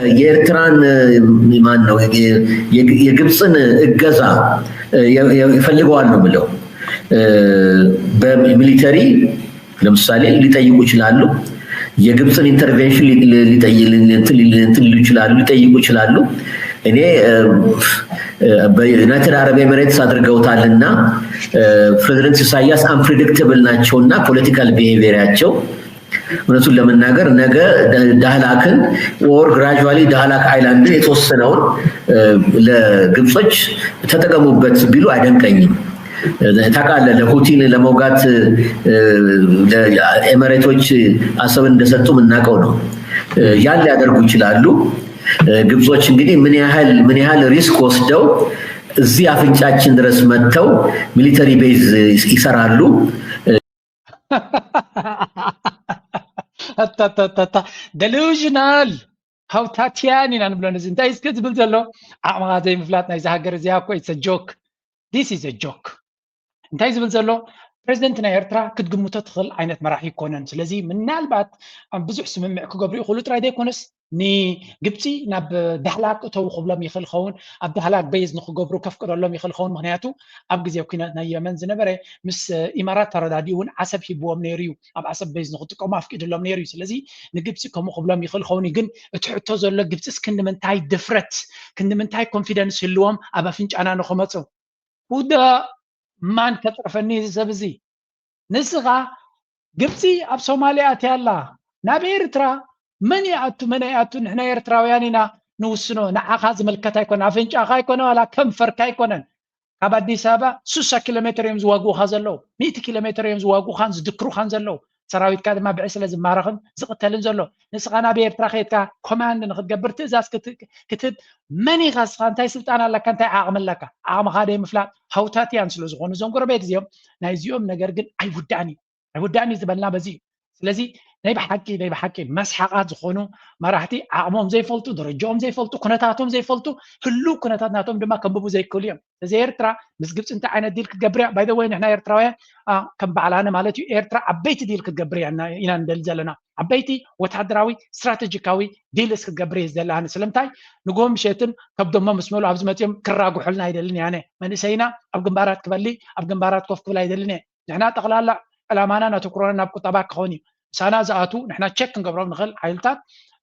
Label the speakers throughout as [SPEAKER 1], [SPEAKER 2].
[SPEAKER 1] የኤርትራን ማን ነው የግብፅን እገዛ ይፈልገዋል ነው ብለው በሚሊተሪ ለምሳሌ ሊጠይቁ ይችላሉ። የግብፅን ኢንተርቬንሽን ሊጠይቁ ይችላሉ። እኔ በዩናይትድ አረብ ኤሚሬትስ አድርገውታልና ፕሬዝዳንት ኢሳያስ አንፕሬዲክተብል ናቸውና ፖለቲካል ቢሄቪየራቸው እውነቱን ለመናገር ነገ ዳህላክን ኦር ግራጁዋሊ ዳህላክ አይላንድን የተወሰነውን ለግብጾች ተጠቀሙበት ቢሉ አይደንቀኝም። ታውቃለህ ለፑቲን ለመውጋት ለኤሚሬቶች አሰብን እንደሰጡ የምናውቀው ነው። ያን ሊያደርጉ ይችላሉ። ግብጾች እንግዲህ ምን ያህል ሪስክ ወስደው እዚህ አፍንጫችን ድረስ መጥተው ሚሊተሪ ቤዝ ይሰራሉ።
[SPEAKER 2] delusional ሃውታቲያን ኢና ንብሎ ነዚ እንታይ እስከ ዝብል ዘሎ ዓቕምኻ ዘይምፍላጥ ናይ ዝሃገር እዚኣ እኮ it's a joke. This is a joke. እንታይ ዝብል ዘሎ ፕሬዚደንት ናይ ኤርትራ ክትግምቶ ትኽእል ዓይነት መራሒ ይኮነን። ስለዚ ምናልባት ብዙሕ ስምምዕ ክገብሩ ይኽእሉ ጥራይ ዘይኮነስ ንግብፂ ናብ ዳህላክ እተው ክብሎም ይኽእል ኸውን ኣብ ዳህላክ ቤዝ ንክገብሩ ከፍቅደሎም ይኽእል ኸውን ምክንያቱ ኣብ ግዜ ኩናት ናይ የመን ዝነበረ ምስ ኢማራት ተረዳዲኡ እውን ዓሰብ ሂብዎም ነይሩ እዩ ኣብ ዓሰብ ቤዝ ንክጥቀሙ ኣፍቂድሎም ነይሩ እዩ። ስለዚ ንግብፂ ከምኡ ክብሎም ይኽእል ኸውን ግን እቲ ሕቶ ዘሎ ግብፂስ ክንምንታይ ድፍረት ክንምንታይ ኮንፊደንስ ህልዎም ኣብ ኣፍንጫና ንክመፁ ውዳ ማን ከጥርፈኒ ሰብ እዚ ንስኻ ግብፂ ኣብ ሶማልያ ኣትያ ኣላ ናብ ኤርትራ መን ይኣቱ ንሕና ኤርትራውያን ኢና ንውስኖ ንዓኻ ዝምልከት ኣይኮነ ኣፍንጫኻ ኣይኮነ ዋላ ከንፈርካ ኣይኮነን ካብ ኣዲስ ኣበባ 60 ኪሎ ሜትር እዮም ዝዋግኡኻ ዘለው 100 ኪሎ ሜትር እዮም ዝዋግኡኻን ዝድክሩኻን ዘለው ሰራዊትካ ድማ ብዕ ስለ ዝማረኽን ዝቕተልን ዘሎ ንስኻ ናብ ኤርትራ ከይድካ ኮማንድ ንክትገብር ትእዛዝ ክትብ መን ኢኻ ንስኻ እንታይ ስልጣን ኣለካ እንታይ ዓቕሚ ኣለካ ዓቕምኻ ደይምፍላጥ ሃውታትያን ስለ ዝኾኑ እዞም ጎረቤት እዚኦም ናይ እዚኦም ነገር ግን ኣይውዳእኒ ዝበልና በዚ እዩ። ስለዚ ናይ ብሓቂ መስሓቃት ዝኾኑ መራሕቲ ዓቕሞም ዘይፈልጡ ደረጃኦም ዘይፈልጡ ኩነታቶም ዘይፈልጡ ህሉ ኩነታት ናቶም ድማ ከንብቡ ዘይክእሉ እዮም። ስለዚ ኤርትራ ምስ ግብፂ እንታይ ዓይነት ዲል ክትገብር እያ ባይ ዘ ወይ ንሕና ኤርትራውያን ከም በዓላነ ማለት እዩ ኤርትራ ዓበይቲ ዲል ክትገብር እያ ኢና ንደሊ ዘለና ዓበይቲ ወታደራዊ ስትራቴጂካዊ ዲልስ ክትገብር እየ ዘለኒ ስለምንታይ ንጎም ምሸትን ከብዶሞ ምስ መሉ ኣብዚ መፅኦም ክራጉሑልና ኣይደልን ያነ መንእሰይና ኣብ ግንባራት ክበሊ ኣብ ግንባራት ኮፍ ክብል ኣይደልን እየ ንሕና ጠቕላላ ዕላማና ናተኩሮና ናብ ቁጠባ ክኸውን እዩ ሳና ዝኣቱ ንሕና ቸክ ክንገብሮም ንኽእል ሓይልታት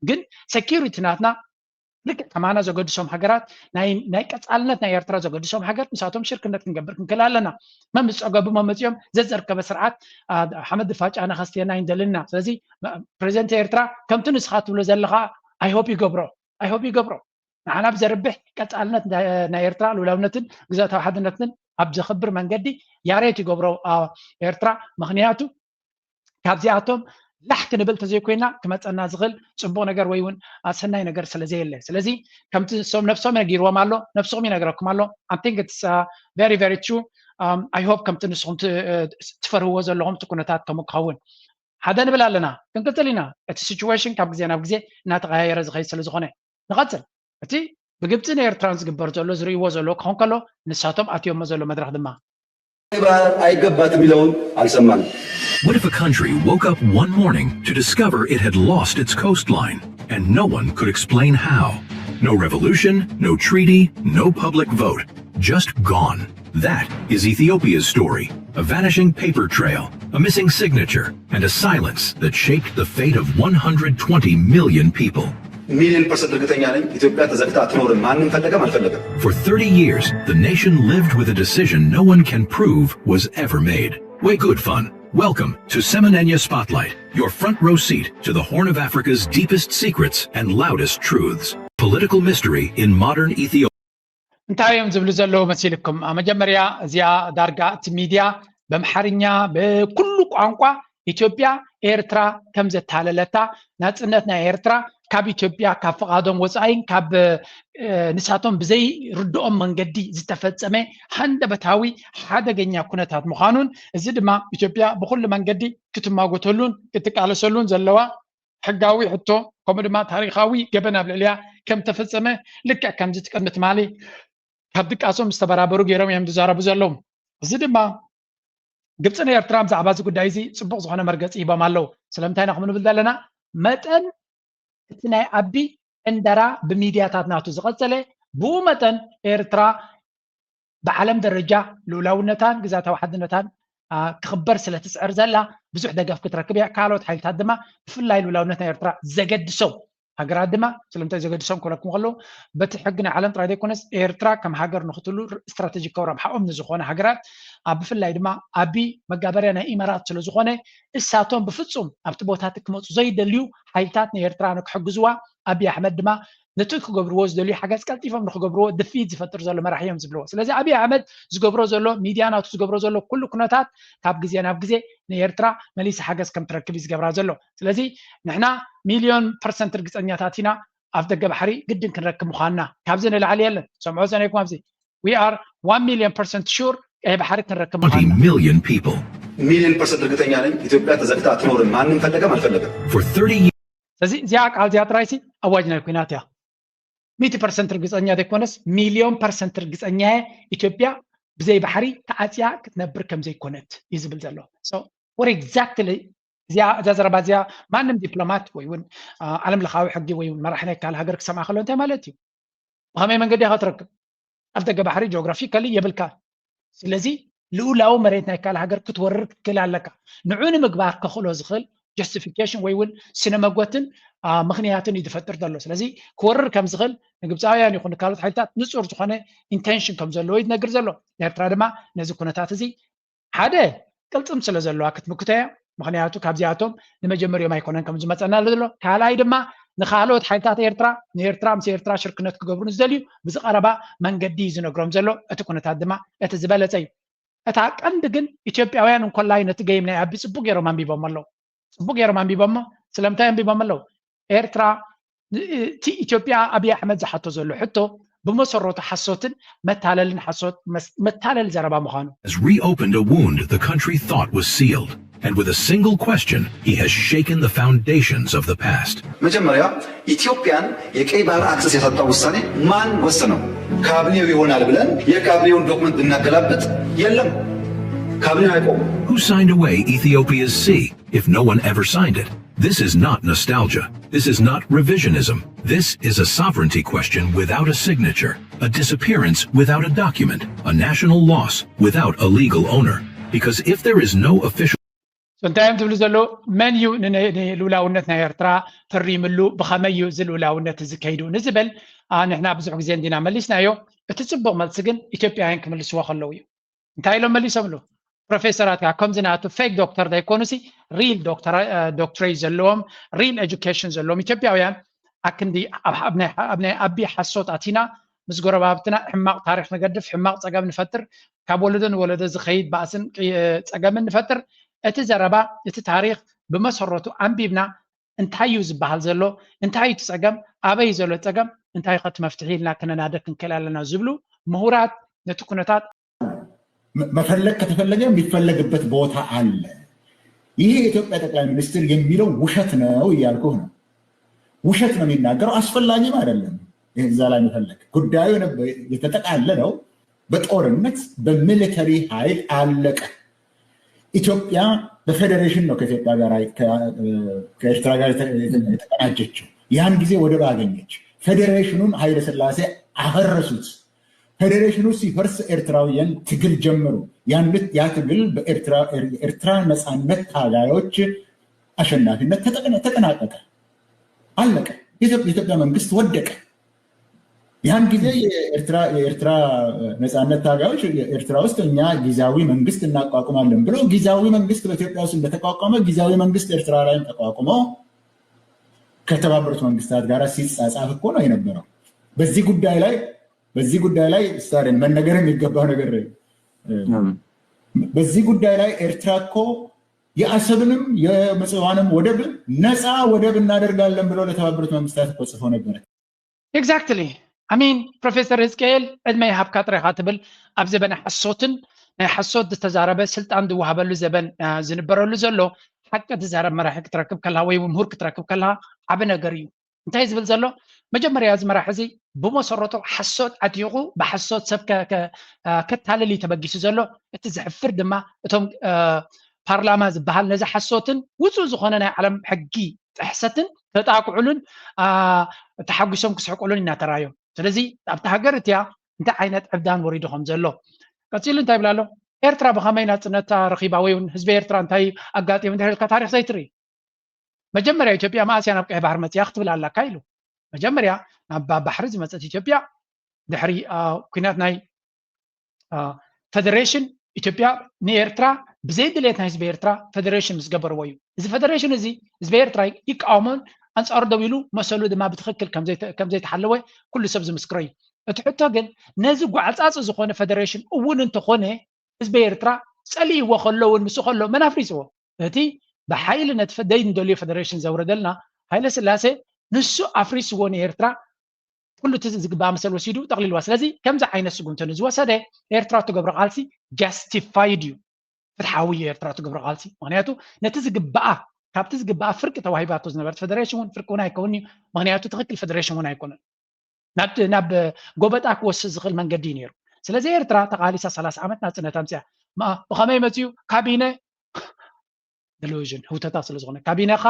[SPEAKER 2] ግን ሴኪሪቲ ናትና ልክዕ ከማና ዘገድሶም ሃገራት ናይ ቀፃልነት ናይ ኤርትራ ዘገድሶም ሃገር ንሳቶም ሽርክነት ክንገብር ክንክእል ኣለና መምፅ ፀገቡ መመፅኦም ዘዘርከበ ስርዓት ሓመድ ፋጫና ከስትየና ይንደልና ስለዚ ፕሬዚደንት ኤርትራ ከምቲ ንስኻ ትብሎ ዘለኻ ኣይሆፕ ይገብሮ ንዓና ብዘርብሕ ቀፃልነት ናይ ኤርትራ ልውላውነትን ግዛታዊ ሓድነትን ኣብ ዘኽብር መንገዲ ያሬት ይገብሮ ኤርትራ ምክንያቱ ካብዚኣቶም ላሕ ክንብል ተዘይኮይና ክመፀና ዝኽእል ፅቡቅ ነገር ወይ እውን ሰናይ ነገር ስለዘየለ ስለዚ ከምቲ ነፍሶም ነጊርዎም ኣሎ ነፍስኩም ይነግረኩም ኣሎ I think it's very very true. I hope ከምቲ ንስኹም ትፈርህዎ ዘለኹም እቲ ኩነታት ከምኡ ክኸውን ሓደ ንብል ኣለና ክንቅፅል ኢና እቲ ሲቹዌሽን ካብ ግዜ ናብ ግዜ እናተቀያየረ ዝኸይድ ስለዝኾነ ንቐፅል እቲ ብግብፅን ኤርትራን ዝግበር ዘሎ ዝርእይዎ ዘሎ ክኸውን ከሎ ንሳቶም ኣትዮሞ ዘሎ መድረክ ድማ
[SPEAKER 3] አይገባትም የሚለውን አልሰማንም።
[SPEAKER 4] What if a country woke up one morning to discover it had lost its coastline, and no one could explain how? No revolution, no treaty, no public vote. Just gone. That is Ethiopia's story. A vanishing paper trail, a missing signature, and a silence that shaped the fate of 120 million people.
[SPEAKER 3] ሚሊዮን% እርግጠኛ ነኝ ኢትዮጵያ ተዘግታ አትኖርም። ማንም ፈለገም አልፈለገም።
[SPEAKER 4] For 30 years, the nation lived with a decision no one can prove was ever made. Way good fun. Welcome to Semenenya Spotlight, your front row seat to the Horn of Africa's deepest secrets and loudest truths. Political mystery in modern Ethiopia.
[SPEAKER 2] እንታይ እዮም ዝብሉ ዘለዉ መሲልኩም መጀመርያ እዚኣ ዳርጋ እቲ ሚድያ በምሓርኛ በኩሉ ቋንቋ ኢትዮጵያ ኤርትራ ከም ዘተሃለለታ ናጽነት ናይ ኤርትራ ካብ ኢትዮጵያ ካብ ፈቃዶም ወፃኢን ካብ ንሳቶም ብዘይ ርድኦም መንገዲ ዝተፈጸመ ሃንደበታዊ ሓደገኛ ኩነታት ምዃኑን እዚ ድማ ኢትዮጵያ ብኩሉ መንገዲ ክትማጎተሉን ክትቃለሰሉን ዘለዋ ሕጋዊ ሕቶ ከምኡ ድማ ታሪኻዊ ገበና ኣብ ልዕልያ ከም ተፈጸመ ልክዕ ከምዚ ትቀድሚ ትማሊ ካብ ድቃሶም ዝተበራበሩ ገይሮም እዮም ዝዛረቡ ዘለዉ እዚ ድማ ግብፅን ኤርትራን ብዛዕባ እዚ ጉዳይ እዚ ፅቡቅ ዝኾነ መርገፂ ሂቦም ኣለዉ ስለምንታይ ኢና ክንብል ዘለና መጠን እቲ ናይ ኣቢ اندرا بميدياتات ناتو زقصله بومتن إيرترا بعالم درجة لولاونتان جزات وحدنتان كخبر سلة تسعر زلا بزح دقف كتركب يا كالوت حيل تقدمه في الليل لولاونتان إيرترا زجد سو هاجر دما سلمت زجد سو كلكم قالوا بتحقنا عالم تراي كونس إيرترا كم هاجر نختلو استراتيجي كورم حقهم نزخونه هاجرات في الليل دما أبي مجابرنا إمارات سلو زخونه الساتون بفتسم أبتبوتات كموت زيد اليو حيلتات إيرترا نكحجزوا أبي أحمد دما نتوك قبروز دولي حاجات كالتيفهم نخ قبرو دفيد زفتر زلو مراحيهم زبلو سلازي أبي أحمد زقبرو زلو ميديانات زقبرو زلو كل كناتات كاب جزي أنا بجزي نيرترا مليس حاجات كم تركب زقبرو زلو سلازي نحنا 1,000,000% رجس أنياتاتنا أفضل جبحري جدا كنركب مخانا كابزين العالية لنا سمعوا زين يكون أبزي we are 1,000,000% sure إيه بحري كنركب
[SPEAKER 4] 20
[SPEAKER 2] مخانا
[SPEAKER 4] million people.
[SPEAKER 3] 1,000,000% እርግጠኛ ነኝ ኢትዮጵያ ተዘግታ አትኖርም። ማንም ፈለገም አልፈለገም።
[SPEAKER 4] For 30 years,
[SPEAKER 2] سلازي زياك على زيات رايسي أواجنا الكوينات يا 100% رجزانيا ديكونس 1,000,000% رجزانيا إثيوبيا بزي بحري تأتيا كتنبر كم زي كونت يزبل زلوا so what exactly زي زربازيا ما نم دبلومات ويون عالم لخاوي حقي ويون ما راح نحكي على هاجر كسمع خلوا أنت مالتي وهم من قد يخاطرك أفدق بحري جغرافيكالي يبلكا سلازي لولاو مريتنا كال هاجر كتورك كل علىك نعون مقبار كخلو زخل justification ويون سينما قوتن مخنياتن يدفتر دلو سلازي كورر كم زغل نجبزاويان يكون كالوت حيتات نصور زخانه intention كم زلو يتنقر زلو نيرترا دما نزي كونتات زي حدا قلتم سلا زلو اكت مكتايا مخنياتو كابزياتهم لمجمريو ما يكونن كم زمصنا لدلو كالاي دما نخالوت حيتات نيرترا مس يرترا شركنت كغبرون زدليو بزقربا منقدي زنغروم زلو اتكونتات دما اتزبلصي اتا قند جن ኢትዮጵያውያን እንኳን ላይ ነት ገይም ናይ አቢ ጽቡቅ የሮም አንቢቦመለው ጽቡቅ የሮም አንቢቦመ ስለምታይ አንቢቦመለው ኤርትራ ቲ ኢትዮጵያ አብይ አሕመድ ዝሓቶ ዘሎ ሕቶ بمسرة حسوت متعلل حسوت متعلل زربا مخانو
[SPEAKER 4] has reopened a wound the country thought was sealed, and with a single question, he has shaken the foundations of the past.
[SPEAKER 3] መጀመሪያ ኢትዮጵያን የቀይ ባህር አክሰስ ያሳጣው ውሳኔ ማን ወሰነው? ካቢኔው ይሆናል ብለን የካቢኔውን ዶክመንት ብናገላብጥ የለም ካቢኔው አይቆም።
[SPEAKER 4] Who signed away Ethiopia's sea if no one ever signed it? This is not nostalgia. This is not revisionism. This is a sovereignty question without a signature, a disappearance without a document, a national loss without a legal owner. Because if there is no official
[SPEAKER 2] سنتايم تبلو زلو من يو لولاونتنا يرترا تريملو بخميو زل لولاونت زكايدو نزبل نحنا بزح زين دينا مليسنا يو تتصبق ملسجن إثيوبيا هنك ملسوا خلوي انتاي لو مليسملو بروفيسورات كم زناتو فيك دكتور دا يكونسي ريل دكتوري زلوم ريل education زلوم إثيوبياويان أكندي أبي حسوت أتينا مزجورة بابتنا حماق تاريخ نقدف حماق تجاب نفتر كابولدن ولد زخيد باسن تجاب نفتر اتزربا التاريخ بمسرته أنبيبنا انتهيو زبحال زلو انتهيو تسجم أبي زلو تجم انتهي خط مفتوحين لكن نادك كلالنا زبلو مهورات نتكونتات
[SPEAKER 5] መፈለግ ከተፈለገ የሚፈለግበት ቦታ አለ። ይሄ የኢትዮጵያ ጠቅላይ ሚኒስትር የሚለው ውሸት ነው እያልኩህ ነው። ውሸት ነው የሚናገረው፣ አስፈላጊም አይደለም። እዛ ላይ መፈለግ ጉዳዩ የተጠቃለለው በጦርነት በሚሊተሪ ኃይል አለቀ። ኢትዮጵያ በፌዴሬሽን ነው ከኤርትራ ጋር የተቀናጀችው። ያን ጊዜ ወደብ አገኘች። ፌዴሬሽኑን ኃይለ ሥላሴ አፈረሱት። ፌዴሬሽኑ ሲፈርስ ኤርትራውያን ትግል ጀመሩ። ያ ትግል በኤርትራ ነፃነት ታጋዮች አሸናፊነት ተጠናቀቀ፣ አለቀ። የኢትዮጵያ መንግስት ወደቀ። ያን ጊዜ የኤርትራ ነፃነት ታጋዮች ኤርትራ ውስጥ እኛ ጊዜያዊ መንግስት እናቋቁማለን ብሎ ጊዜያዊ መንግስት በኢትዮጵያ ውስጥ እንደተቋቋመ ጊዜያዊ መንግስት ኤርትራ ላይም ተቋቁሞ ከተባበሩት መንግስታት ጋር ሲጻጻፍ እኮ ነው የነበረው። በዚህ ጉዳይ ላይ ስታደን መነገር የሚገባው ነገር በዚህ ጉዳይ ላይ ኤርትራ እኮ የአሰብንም የምጽዋንም ወደብ ነፃ ወደብ እናደርጋለን ብሎ ለተባበሩት መንግስታት እኮ ጽፎ ነበር።
[SPEAKER 2] ኤግዛክትሊ አሚን ፕሮፌሰር ሕዝቅኤል ዕድመ ይሃብካ ጥሪኻ ትብል ኣብ ዘበነ ሓሶትን ናይ ሓሶት ዝተዛረበ ስልጣን ዝወሃበሉ ዘበን ዝንበረሉ ዘሎ ሓቂ ትዛረብ መራሒ ክትረክብ ከለካ ወይ ምሁር ክትረክብ ከለካ ዓብ ነገር እዩ። እንታይ ዝብል ዘሎ መጀመርያ እዚ መራሒ እዚ ብመሰረቱ ሓሶት ዓቲቑ ብሓሶት ሰብ ከታለል እዩ ተበጊሱ ዘሎ። እቲ ዝሕፍር ድማ እቶም ፓርላማ ዝበሃል ነዚ ሓሶትን ውፁእ ዝኾነ ናይ ዓለም ሕጊ ጥሕሰትን ተጣቁዑሉን ተሓጉሶም ክስሕቁሉን እናተራዮም ስለዚ ኣብቲ ሃገር እትያ እንታይ ዓይነት ዕብዳን ወሪዱ ከም ዘሎ ቀፂሉ እንታይ ይብላ ኣሎ ኤርትራ ብኸመይ ናጽነታ ረኺባ ወይ ህዝቢ ኤርትራ እንታይ ኣጋጢሙ እንተልካ ታሪክ ዘይትርኢ መጀመርያ ኢትዮጵያ ማእስያ ናብ ቀይ ባህር መፅያ ክትብል ኣለካ ኢሉ መጀመርያ ናብ ባሕሪ ዝመፀት ኢትዮጵያ ድሕሪ ኩናት ናይ ፌደሬሽን ኢትዮጵያ ንኤርትራ ብዘይ ድሌት ናይ ህዝቢ ኤርትራ ፌደሬሽን ምስ ገበርዎ እዩ እዚ ፌደሬሽን እዚ ህዝቢ ኤርትራ ይቃወሞን አንጻሩ ደው ኢሉ መሰሉ ድማ ብትክክል ከም ዘይተሓለወ ኩሉ ሰብ ዝምስክሮ እዩ እቲ ሕቶ ግን ነዚ ጓዓፃፅ ዝኾነ ፌደሬሽን እውን እንተኾነ ህዝቢ ኤርትራ ፀሊይዎ ከለውን ምስ ከሎ መን ኣፍሪፅዎ እቲ ብሓይሊ ነቲ ደይንደልዮ ፌደሬሽን ዘውረደልና ሃይለ ስላሴ ንሱ ኣፍሪስዎ ንኤርትራ ኩሉ እቲ ዝግባእ መሰል ወሲዱ ጠቕሊልዋ ስለዚ ከምዚ ዓይነት ስጉምቲ ንዝወሰደ ኤርትራ ትገብሮ ቃልሲ ጃስቲፋይድ እዩ ፍትሓዊ ኤርትራ ትገብሮ ቃልሲ ምክንያቱ ነቲ ዝግባኣ ካብቲ ዝግባኣ ፍርቂ ተዋሂባቶ ዝነበረት ፌደሬሽን እውን ፍርቂ እውን ኣይከውን እዩ ምክንያቱ ትክክል ፌደሬሽን እውን ኣይኮነን ናብ ጎበጣ ክወስድ ዝኽእል መንገዲ እዩ ነይሩ ስለዚ ኤርትራ ተቃሊሳ 30 ዓመት ናጽነታ ምፅያ ብኸመይ መፅዩ ካቢነ ቴሌቪዥን ህውተታት ስለ ዝኾነ ካቢነኻ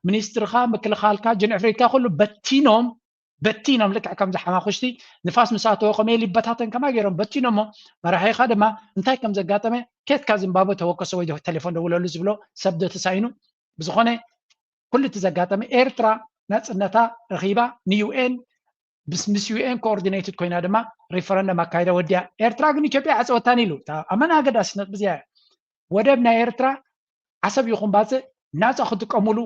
[SPEAKER 2] ሚኒስትርኻ ምክልኻልካ ጀንዕፍሪካ ኩሉ በቲኖም ልክዕ ከምዚ ሓማኹሽቲ ንፋስ ምሳተወ ከመይ ሊበታተን ከማ ገይሮም በቲኖሞ መራሒኻ ድማ እንታይ ከም ዘጋጠመ ኬትካ ዚምባብዌ ተወከሶ ወይ ቴሌፎን ደውለሉ ዝብሎ ሰብዶ ተሳይኑ ብዝኾነ ኩሉ እቲ ዘጋጠመ ኤርትራ ናጽነታ ረኺባ ንዩኤን ምስ ዩኤን ኮኦርዲኔትድ ኮይና ድማ ሪፈረንደም ኣካይዳ ወዲያ ኤርትራ ግን ኢትዮጵያ ዓፀወታን ኢሉ ኣመና ኣገዳስነት ብዚያ ወደብ ናይ ኤርትራ ዓሰብ ይኹን ባፅእ ናፃ ክትጥቀሙሉ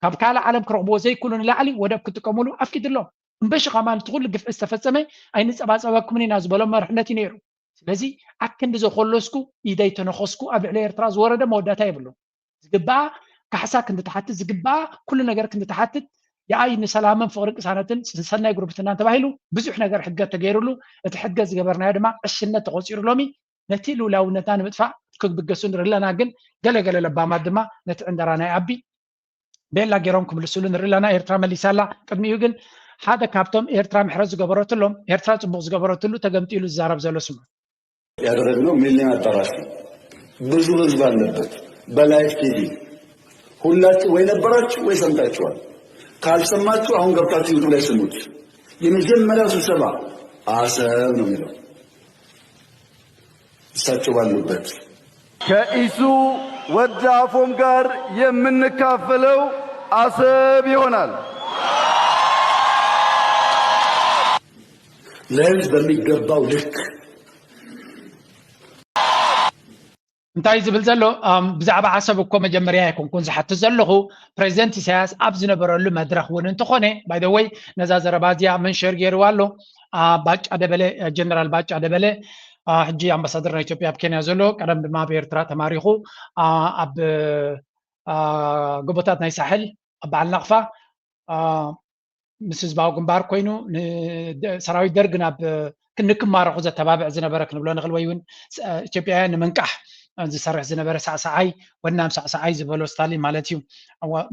[SPEAKER 2] ካብ ካልእ ዓለም ክረኽብዎ ዘይክእሉ ንላዕሊ ወደብ ክትጥቀሙሉ ኣፍቂድሎም እምበሽ ኸማን ትኩሉ ግፍዒ ዝተፈፀመ ኣይንፀባፀበኩምን ኢና ዝበሎም መርሕነት እዩ ነይሩ ስለዚ ኣክንዲ ዘኮለስኩ ኢደይ ተነኸስኩ ኣብ ልዕሊ ኤርትራ ዝወረደ መወዳእታ የብሉ ዝግባኣ ካሕሳ ክንዲ ተሓትት ዝግባኣ ኩሉ ነገር ክንዲ ተሓትት የኣይ ንሰላምን ፍቅርን ቅሳነትን ሰናይ ጉርብትና ተባሂሉ ብዙሕ ነገር ሕገት ተገይሩሉ እቲ ሕገት ዝገበርናዮ ድማ ዕሽነት ተቆፂሩ ሎሚ ነቲ ልውላውነትና ንምጥፋእ ክብገሱ ንርኢ ኣለና ግን ገለገለ ለባማት ድማ ነቲ ዕንደራ ናይ ኣቢ ቤላ ገይሮም ክምልስሉ ንርኢ ኣለና ኤርትራ መሊሳላ ቅድሚኡ ግን ሓደ ካብቶም ኤርትራ ምሕረት ዝገበረትሎም ኤርትራ ፅቡቅ ዝገበረትሉ ተገምጢሉ ዝዛረብ ዘሎ ስሙ
[SPEAKER 6] ያደረግነው ሚሊዮን አዳራሽ ነው። ብዙ ህዝብ አለበት። በላይቭ ቲቪ ሁላችሁ ወይ ነበራችሁ ወይ ሰምታችኋል። ካልሰማችሁ አሁን ገብታችሁ ዩቲዩብ ላይ ስሙት። የመጀመሪያው ስብሰባ አሰብ ነው የሚለው እሳቸው ባሉበት
[SPEAKER 7] ከኢሱ ወደ አፎም ጋር የምንካፈለው አሰብ ይሆናል።
[SPEAKER 6] ለህዝብ በሚገባው ልክ
[SPEAKER 2] እንታይ ዝብል ዘሎ ብዛዕባ ዓሰብ እኮ መጀመርያ ኣይኮንኩን ዝሓትት ዘለኹ ፕሬዚደንት ኢሳያስ ኣብ ዝነበረሉ መድረኽ እውን እንተኾነ ባይ ዘ ወይ ነዛ ዘረባ እዚኣ መንሸር ገይርዋ ኣሎ ባጫ ደበለ ጀነራል ባጫ ደበለ ሕጂ ኣምባሳደር ናይ ኢትዮጵያ ኣብ ኬንያ ዘሎ ቀደም ድማ ብኤርትራ ተማሪኹ ኣብ ጎቦታት ናይ ሳሕል ኣብ በዓል ነቕፋ ምስ ህዝባዊ ግንባር ኮይኑ ሰራዊት ደርግ ናብ ክንክማረኹ ዘተባብዕ ዝነበረ ክንብሎ ንኽእል ወይ እውን ኢትዮጵያውያን ንምንቃሕ ዝሰርሕ ዝነበረ ሳዕሳዓይ ወናም ሳዕሳዓይ ዝበሎ ስታሊን ማለት እዩ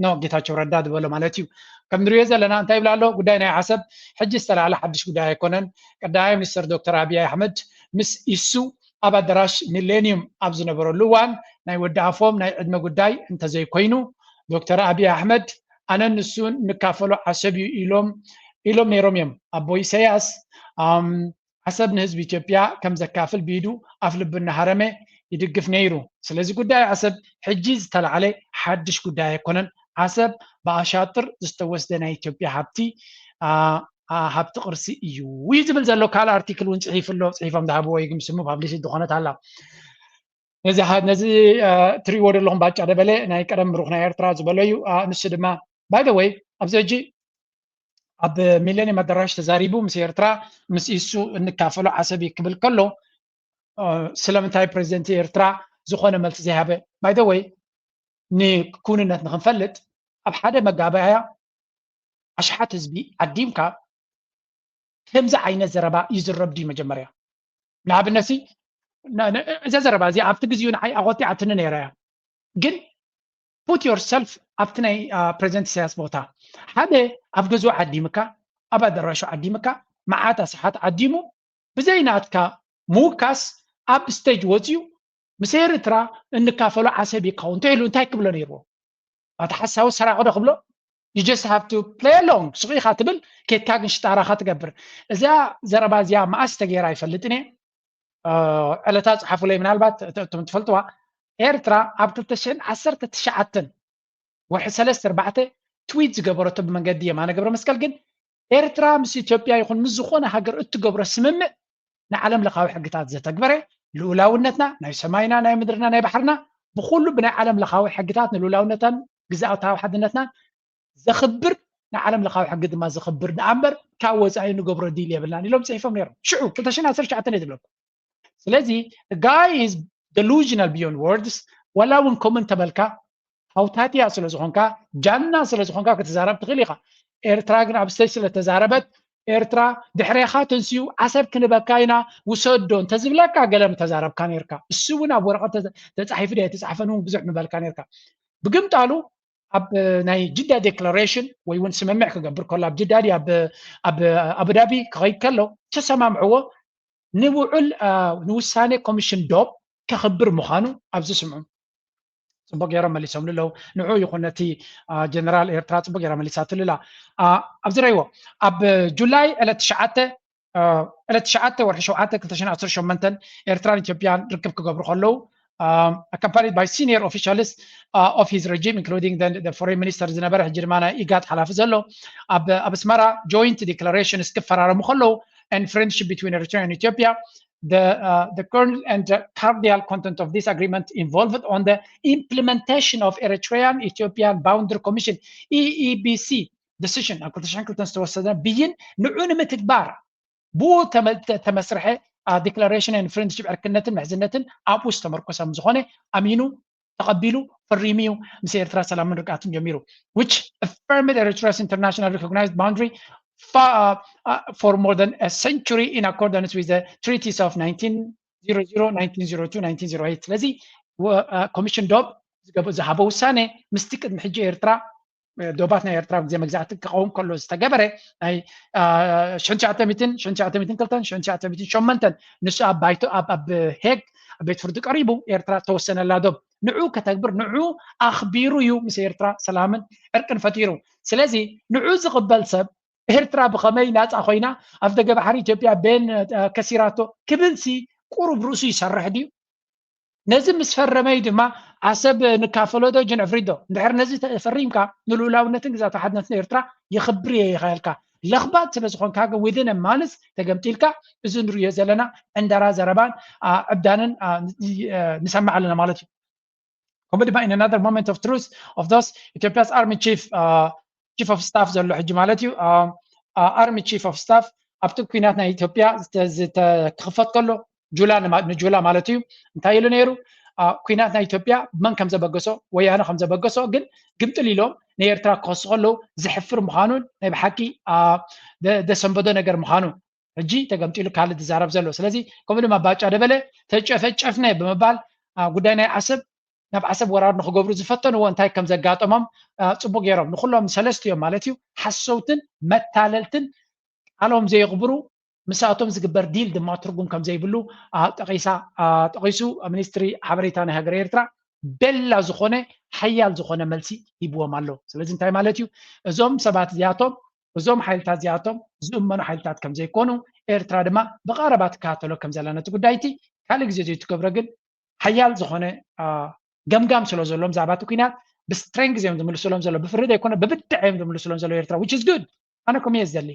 [SPEAKER 2] ኖ ጌታቸው ረዳ ዝበሎ ማለት እዩ ከም ንሪኦ ዘለና እንታይ ይብላ ኣሎ ጉዳይ ናይ ዓሰብ ሕጂ ዝተላዕለ ሓድሽ ጉዳይ ኣይኮነን ቀዳማይ ሚኒስትር ዶክተር ኣብይ ኣሕመድ ምስ ኢሱ ኣብ ኣዳራሽ ሚሌኒየም ኣብ ዝነበረሉ እዋን ናይ ወዲ ኣፎም ናይ ዕድመ ጉዳይ እንተዘይኮይኑ ዶክተር ኣብይ ኣሕመድ ኣነ ንሱን ንካፈሎ ዓሰብ እዩ ኢሎም ነይሮም እዮም ኣቦ ኢሳያስ ዓሰብ ንህዝቢ ኢትዮጵያ ከም ዘካፍል ብኢዱ ኣፍ ልቢ እናሃረመ ይድግፍ ነይሩ ስለዚ ጉዳይ ዓሰብ ሕጂ ዝተላዕለ ሓድሽ ጉዳይ ኣይኮነን ዓሰብ ብኣሻጥር ዝተወስደ ናይ ኢትዮጵያ ሃብቲ ቅርሲ እዩ ዝብል ዘሎ ካልእ ኣርቲክል እውን ፅሒፎም ዝሃብዎ ይግምስሙ ፓብሊሽ ዝኾነት ኣላ ነዚ ትሪእዎ ዘለኹም ባጫ ደበለ ናይ ቀደም ምሩኽ ናይ ኤርትራ ዝበሎ እዩ ንሱ ድማ ባይ ዘ ወይ ኣብዚ ሕጂ ኣብ ሚሌኒየም ኣዳራሽ ተዛሪቡ ምስ ኤርትራ ምስ ኢሱ እንካፈሎ ዓሰብ ክብል ከሎ ስለምንታይ ፕሬዚደንት ኤርትራ ዝኾነ መልሲ ዘይሃበ ባይ ዘ ወይ ንኩንነት ንክንፈልጥ ኣብ ሓደ መጋበያ ኣሽሓት ህዝቢ ዓዲምካ ከምዚ ዓይነት ዘረባ ይዝረብ ድዩ መጀመርያ ንኣብነት እዛ ዘረባ እዚ ኣብቲ ግዜኡ ንዓይ ኣቆጢዓትኒ ነይራ እያ ግን ፑት ዮርሰልፍ ኣብቲ ናይ ፕሬዚደንት ኢሳያስ ቦታ ሓደ ኣብ ገዝኡ ዓዲምካ ኣብ ኣዳራሹ ዓዲምካ መዓት ኣስሓት ዓዲሙ ብዘይናትካ ምውካስ ኣብ ስቴጅ ወፅዩ ምስ ኤርትራ እንካፈሎ ዓሰብ ይካውን እንተኢሉ እንታይ ክብሎ ነይርዎ እቲ ሓሳቡ ሰራቆ ዶ ክብሎ you just have to play along سقي خاتبل كيت كاغن شطارا خاتقبر اذا زربا زيا ما استغيرا يفلطني علتا صحفوا لي منالبات تفلطوا ኤርትራ ኣብ 2019 ወርሒ 3-4 ትዊት ዝገበረቶ ብመንገዲ የማነ ገብረ መስቀል ግን ኤርትራ ምስ ኢትዮጵያ ይኹን ምስ ዝኾነ ሃገር እትገብሮ ስምምዕ ንዓለም ለኻዊ ሕግታት ዘተግበረ ልኡላውነትና ናይ ሰማይና ናይ ምድርና ናይ ባሕርና ብኩሉ ብናይ ዓለም ለኻዊ ሕግታት ንልኡላውነታን ግዛኣታዊ ሓድነትና ዘኽብር ንዓለም ለኻዊ ሕጊ ድማ ዘኽብር ንኣምበር ካብ ወፃኢ ንገብሮ ዲል የብልናን ኢሎም ፅሒፎም ነይሮም ሽዑ 2019 እየትብለኩም ስለዚ guy is delusional beyond words ولا ون كومن تبلكا هاوتاتيا سلا زخونكا جانا سلا زخونكا كتزارب تخليقا ኤርትራ ግን ኣብ ስቴጅ ስለተዛረበት ኤርትራ ድሕሪኻ ተንሲዩ ዓሰብ ክንበካይና ውሰዶን ተዝብለካ ገለም ተዛረብካ ነርካ እሱ እውን ኣብ ወረቐት ተጻሒፉ ደ ተጻሕፈን እውን ብዙሕ ንበልካ ነርካ ብግምጣሉ ኣብ ናይ ጅዳ ዴክላሬሽን ወይ እውን ስምምዕ ክገብር ከሎ ኣብ ጅዳ ዲ ኣብ አቡዳቢ ክኸይድ ከሎ ተሰማምዕዎ ንውዕል ንውሳኔ ኮሚሽን ዶብ كخبر مخانو أبز سمعهم صبغ يرى مليسهم لله نعو يكون نتي جنرال إيرترا صبغ يرى مليسات لله أبز رأيوه أب جولاي إلى تشعته ورشوعته كتشنا أصر شمنتن إيرترا إثيوبيان ركب كقبر خلو accompanied by senior officials of his regime including the foreign minister زنبرة جرمانة إيجاد حلافز له أب سمرة joint declaration اسكفر مخلو and friendship between Eritrea and Ethiopia. The kernel and the cordial content of this agreement involved on the implementation of Eritrean Ethiopian Boundary Commission EEBC decision. بين نعون متكبار بو تمسرحه declaration and friendship أركنتن محزنتن أبوس تمركز مزخونة أمينو تقبلوا فريميو مسير إرترا سلام من ركعتهم جميرو which affirmed Eritrea's international recognized boundary for more than a century in accordance with the treaties of 1900, 1902, 1908. لذي commission دوب زهابو وسانة مستقد محجي إرترا دوباتنا إرترا زي مجزعت كقوم كله استجبره أي شنشعت ميتين كلتن شنشعت ميتين شمنتن نسأ بايتو أب هيك بيت فردك قريبو إرترا توسنا لا دوب نعو كتكبر نعو أخبيرو يو مس إرترا سلاما إركن فتيرو سلازي نعو زقبل سب ኤርትራ ብኸመይ ናፃ ኮይና ኣብ ደገ ባሕሪ ኢትዮጵያ ቤን ከሲራቶ ክብልሲ ቁሩብ ርእሱ ይሰርሕ ድዩ ነዚ ምስ ፈረመይ ድማ ዓሰብ ንካፈሎዶ ጀንዕፍሪዶ እንድሕር ነዚ ተፈሪምካ ንልኡላውነትን ግዛት ሓድነትን ኤርትራ ይኽብር እየ ይኽእልካ ለኽባት ስለ ዝኾንካ ግን within a month ተገምጢልካ እዚ ንሪኦ ዘለና ዕንደራ ዘረባን ዕብዳንን ንሰማዕ ኣለና ማለት እዩ ከምኡ ድማ in another moment of truth of those Ethiopia's army chief of staff ዘሎ ሕጂ ማለት እዩ army chief of staff ኣብቲ ኩናት ናይ ኢትዮጵያ ክኽፈት ከሎ ንጁላ ማለት እዩ እንታይ ኢሉ ነይሩ ኩናት ናይ ኢትዮጵያ መን ከም ዘበገሶ ወያነ ከም ዘበገሶ ግን ግምጥል ኢሎም ንኤርትራ ክኸሱ ከለዉ ዝሕፍር ምዃኑን ናይ ብሓቂ ደሰንበዶ ነገር ምዃኑ ሕጂ ተገምጢሉ ካልእ ዝዛረብ ዘሎ ስለዚ ከምኡ ድማ ባጫ ደበለ ተጨፈጨፍነ ብምባል ጉዳይ ናይ ዓሰብ ናብ ዓሰብ ወራር ንክገብሩ ዝፈተንዎ እንታይ ከም ዘጋጠሞም ፅቡቅ ገይሮም ንኩሎም ሰለስተ እዮም ማለት እዩ ሓሰውትን መታለልትን ቃሎም ዘይቕብሩ ምስኣቶም ዝግበር ዲል ድማ ትርጉም ከም ዘይብሉ ጠቂሱ ሚኒስትሪ ሓበሬታ ናይ ሃገር ኤርትራ በላ ዝኾነ ሓያል ዝኾነ መልሲ ሂብዎም ኣሎ ስለዚ እንታይ ማለት እዩ እዞም ሰባት እዚኣቶም እዞም ሓይልታት እዚኣቶም ዝእመኑ ሓይልታት ከም ዘይኮኑ ኤርትራ ድማ ብቐረባ ትከታተሎ ከም ዘላ ነቲ ጉዳይቲ ካልእ ግዜ ዘይትገብሮ ግን ሓያል ዝኾነ ገምጋም ስለ ዘሎም ዛዕባቲ ኩናት ብስትሬንግዝ እዮም ዝምልስሎም ዘሎ ብፍርድ ኣይኮነ ብብድዕ እዮም ዝምልስሎም ዘሎ ኤርትራ which is good ኣነ ከምየ ዝደሊ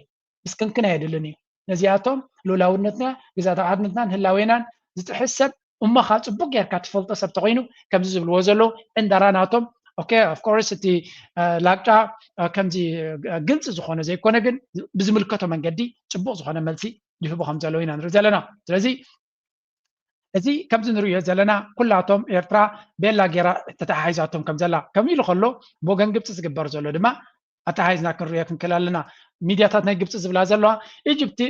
[SPEAKER 2] ምስክንክን ኣየድልን እዩ ነዚኣቶም ልኡላውነትና ግዛታዊ ሓድነትና ንህላዌናን ዝጥሕሰብ እሞኻ ፅቡቅ ጌርካ ትፈልጦ ሰብ ተኮይኑ ከምዚ ዝብልዎ ዘሎ ዕንዳራ ናቶም ኦኬ ኦፍ ኮርስ እቲ ላቅጫ ከምዚ ግልፂ ዝኾነ ዘይኮነ ግን ብዝምልከቶ መንገዲ ፅቡቅ ዝኾነ መልሲ ይህቡ ከም ዘለዎ ኢና ንርኢ ዘለና ስለዚ እዚ ከምዚ ንሪኦ ዘለና ኩላቶም ኤርትራ ቤላ ጌራ ተተሓሒዛቶም ከም ዘላ ከም ኢሉ ከሎ ብወገን ግብፂ ዝግበር ዘሎ ድማ ኣተሓሒዝና ክንሪኦ ክንክእል ኣለና ሚድያታት ናይ ግብፂ ዝብላ ዘለዋ ኢጅፕቲ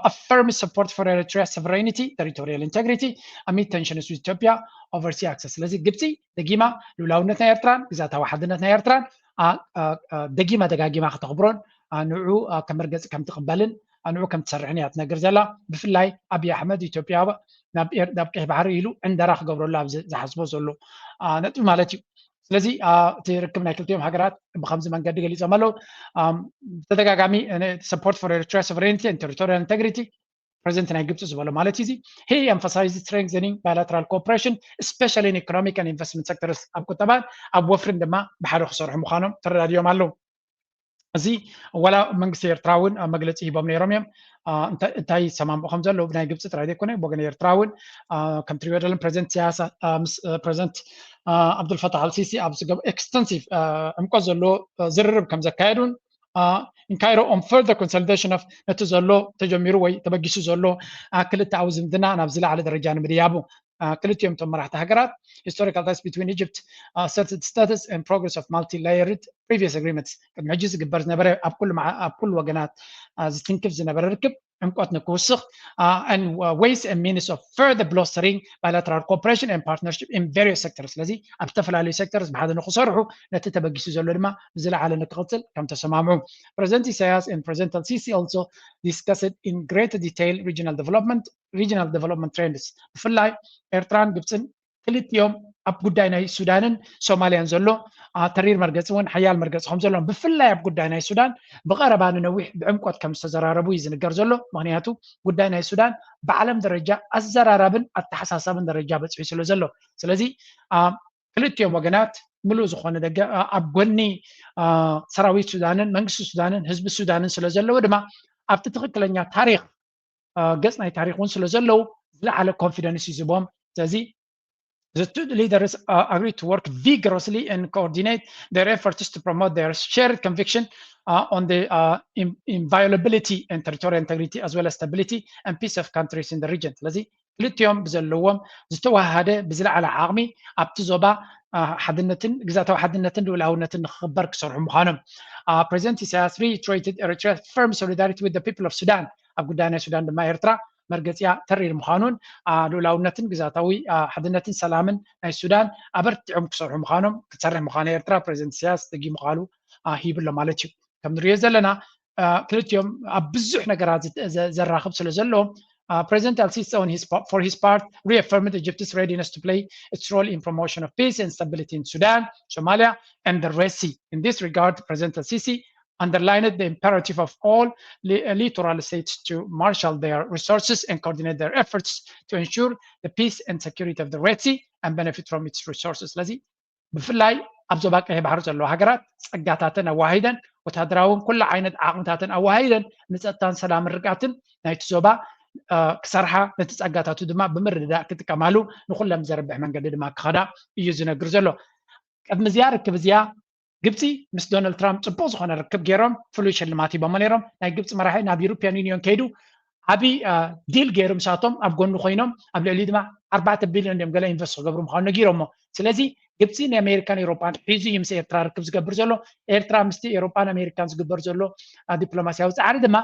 [SPEAKER 2] affirms support for Eritrea's sovereignty, territorial integrity amid tensions with Ethiopia over sea access ስለዚ ግብፂ ደጊማ ልኡላውነት ናይ ኤርትራን ግዛታዊ ሓድነት ናይ ኤርትራን ደጊማ ደጋጊማ ከተኽብሮን ንዑ ከም መርገፂ ከም ትቕበልን ንዑ ከም ትሰርሕን እያ ትነግር ዘላ ብፍላይ ኣብይ ኣሕመድ ኢትዮጵያ ናብ ቀይሕ ባሕሪ ኢሉ ዕንደራ ክገብረሉ ኣብ ዝሓስቦ ዘሎ ነጥቢ ማለት እዩ ስለዚህ ትርክብ ናይ ክልቲኦም ሃገራት ብከምዚ መንገዲ ገሊፆም ኣለዉ ተደጋጋሚ support for Eritrea sovereignty and territorial integrity President ናይ ግብፂ ዝበሎ ማለት እዩ he emphasized strengthening bilateral cooperation especially in economic and investment sectors ኣብ ቁጠባን ኣብ ወፍርን ድማ ብሓደ ክሰርሑ ምዃኖም ተረዳድዮም ኣለዉ እዚ ወላ መንግስቲ ኤርትራ እውን መግለፂ ሂቦም ነይሮም እዮም እንታይ ሰማምዑ ከም ዘለዉ ብናይ ግብፂ ጥራይ ዘይኮነ ብወገን ኤርትራ እውን ከም ትሪኦ ዘለኹም ፕሬዚደንት ኢሳያስ ፕሬዚደንት ዓብዱልፈታሕ አልሲሲ ኣብ ዝገብ ኤክስተንሲቭ ዕምቆት ዘለዎ ዝርርብ ከም ዘካየዱን in Cairo on further consolidation of ነቲ ዘሎ ተጀሚሩ ወይ ተበጊሱ ዘሎ ክልተ ኣብ ዝምድና ናብ ዝለዓለ ደረጃ ንምድያቡ ክልቲኦም እቶም መራሕቲ ሃገራት historical ties between Egypt certain status and progress of multi-layered previous agreements ቅድሚ ሕጂ ዝግበር ዝነበረ ኣብ ኩሉ ወገናት ዝትንክፍ ዝነበረ ርክብ ዕምቆት ንክውስኽ and ways and means of further bolstering bilateral cooperation and partnership in various sectors ስለዚ ኣብ ዝተፈላለዩ sectors ብሓደ ንክሰርሑ ነቲ ተበጊሱ ዘሎ ድማ ብዝለዓለ ንክቕፅል ከም ተሰማምዑ President Isaias and President Al-Sisi also discussed in greater detail regional development trends ብፍላይ ኤርትራን ግብፅን ክልቲኦም ኣብ ጉዳይ ናይ ሱዳንን ሶማልያን ዘሎ ተሪር መርገፂ እውን ሓያል መርገፂ ከም ዘሎ ብፍላይ ኣብ ጉዳይ ናይ ሱዳን ብቐረባ ንነዊሕ ብዕምቆት ከም ዝተዘራረቡ እዩ ዝንገር ዘሎ ምክንያቱ ጉዳይ ናይ ሱዳን ብዓለም ደረጃ ኣዘራራብን ኣተሓሳሰብን ደረጃ በፂሑ ስለ ዘሎ ስለዚ ክልቲኦም ወገናት ምሉእ ዝኾነ ደገ ኣብ ጎኒ ሰራዊት ሱዳንን መንግስቲ ሱዳንን ህዝቢ ሱዳንን ስለ ዘለዎ ድማ ኣብቲ ትክክለኛ ታሪክ ገጽ ናይ ታሪክ እውን ስለ ዘለው ዝለዓለ ኮንፊደንስ ይዝቦም ስለዚ The two leaders agreed to work vigorously and coordinate their efforts to promote their shared conviction on the inviolability and territorial integrity as well as stability and peace of countries in the region. ስለዚ ክልቲኦም ብዘለዎም ዝተዋሃደ ብዝለዓለ ዓቕሚ ኣብቲ ዞባ ሓድነትን ግዛታዊ ሓድነትን ልኡላውነትን ንክኽበር ክሰርሑ ምዃኖም President Isaias reiterated Eritrea's firm solidarity with the people of Sudan ኣብ ጉዳይ ናይ ሱዳን ድማ ኤርትራ መርገፂያ ተሪር ምዃኑን ልኡላውነትን ግዛታዊ ሓድነትን ሰላምን ናይ ሱዳን ኣበርቲዖም ክሰርሑ ምዃኖም ክትሰርሕ ምዃኑ ኤርትራ ፕሬዚደንት ኢሳያስ ደጊሙ ቃሉ ሂብሎ ማለት እዩ ከም ንሪኦ ዘለና ክልቲኦም ኣብ ብዙሕ ነገራት ዘራኽብ ስለ ዘለዎም President Al-Sisi for his part reaffirmed Egypt's readiness to play its role in promotion of peace and stability in Sudan, Somalia, and the Red Sea. In this regard, President Al-Sisi underlined the imperative of all littoral states to marshal their resources and coordinate their efforts to ensure the peace and security of the Red Sea and benefit from its resources. ስለዚ ብፍላይ ኣብ ዞባ ቀይሕ ባሕሪ ዘለዋ ሃገራት ፀጋታትን ኣዋሂደን ወታደራውን ኩሉ ዓይነት ዓቕምታትን ኣዋሂደን ንፀጥታን ሰላምን ርግኣትን ናይቲ ዞባ ክሰርሓ ነቲ ፀጋታቱ ድማ ብምርድዳእ ክጥቀማሉ ንኩሎም ዘርብሕ መንገዲ ድማ ክኸዳ እዩ ዝነግር ዘሎ ቅድሚ እዚኣ ርክብ እዚኣ ግብፂ ምስ ዶናልድ ትራምፕ ፅቡቅ ዝኾነ ርክብ ገይሮም ፍሉይ ሽልማት ሂቦሞ ነይሮም ናይ ግብፂ መራሒ ናብ ዩሮፕያን ዩኒዮን ከይዱ ዓብይ ዲል ገይሩ ምሳቶም ኣብ ጎኑ ኮይኖም ኣብ ልዕሊ ድማ 4 ቢልዮን እዮም ገለ ኢንቨስት ክገብሩ ምዃኑ ነጊሮሞ ስለዚ ግብፂ ንኣሜሪካን ኤውሮፓን ሒዙ እዩ ምስ ኤርትራ ርክብ ዝገብር ዘሎ ኤርትራ ምስቲ ኤውሮፓን ኣሜሪካን ዝግበር ዘሎ ዲፕሎማስያዊ ፃዕሪ ድማ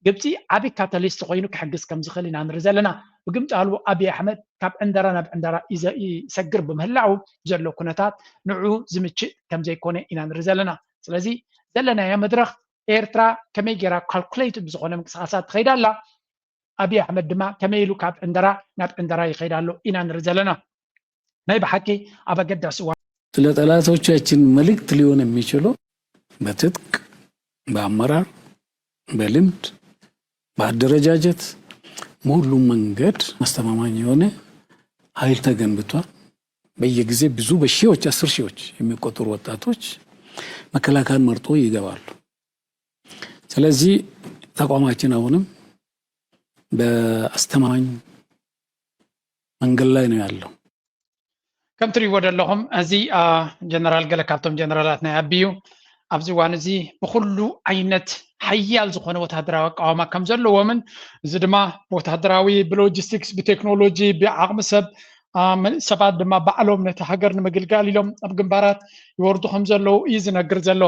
[SPEAKER 2] ግብፂ ዓብይ ካታሊስት ኮይኑ ክሕግዝ ከም ዝኽእል ኢና ንርኢ ዘለና ብግምጣሉ ኣብይ ኣሕመድ ካብ ዕንደራ ናብ ዕንደራ ይሰግር ብምህላው ዘሎ ኩነታት ንዑ ዝምችእ ከም ዘይኮነ ኢና ንርኢ ዘለና ስለዚ ዘለናዮ መድረክ ኤርትራ ከመይ ጌራ ካልኩሌትድ ብዝኾነ ምንቅስቃሳት ትኸይዳ ኣላ ኣብይ ኣሕመድ ድማ ከመይ ኢሉ ካብ ዕንደራ ናብ ዕንደራ ይኸይዳ ኣሎ ኢና ንርኢ ዘለና ናይ ብሓቂ ኣብ ኣገዳሲ
[SPEAKER 8] ስለ ጠላቶቻችን መልእክት ሊሆን የሚችለው በትጥቅ በአመራር በልምድ በአደረጃጀት በሁሉም መንገድ አስተማማኝ የሆነ ኃይል ተገንብቷል። በየጊዜ ብዙ በሺዎች 10 ሺዎች የሚቆጠሩ ወጣቶች መከላከያን መርጦ ይገባሉ። ስለዚህ ተቋማችን አሁንም በአስተማማኝ መንገድ ላይ ነው ያለው።
[SPEAKER 2] ከም ትሪእዎ ዘለኹም እዚ ጀነራል ገለ ካብቶም ጀነራላት ናይ ኣብዩ ኣብዚ ዋን እዚ ብኩሉ ዓይነት ሓያል ዝኾነ ወታደራዊ ኣቃውማ ከም ዘለዎምን እዚ ድማ ወታደራዊ ብሎጂስቲክስ ብቴክኖሎጂ ብዓቕሚ ሰባት ድማ ባዕሎም ነቲ ሃገር ንምግልጋል ኢሎም ኣብ ግንባራት ይወርዱ ከም ዘለዉ እዩ ዝነግር ዘሎ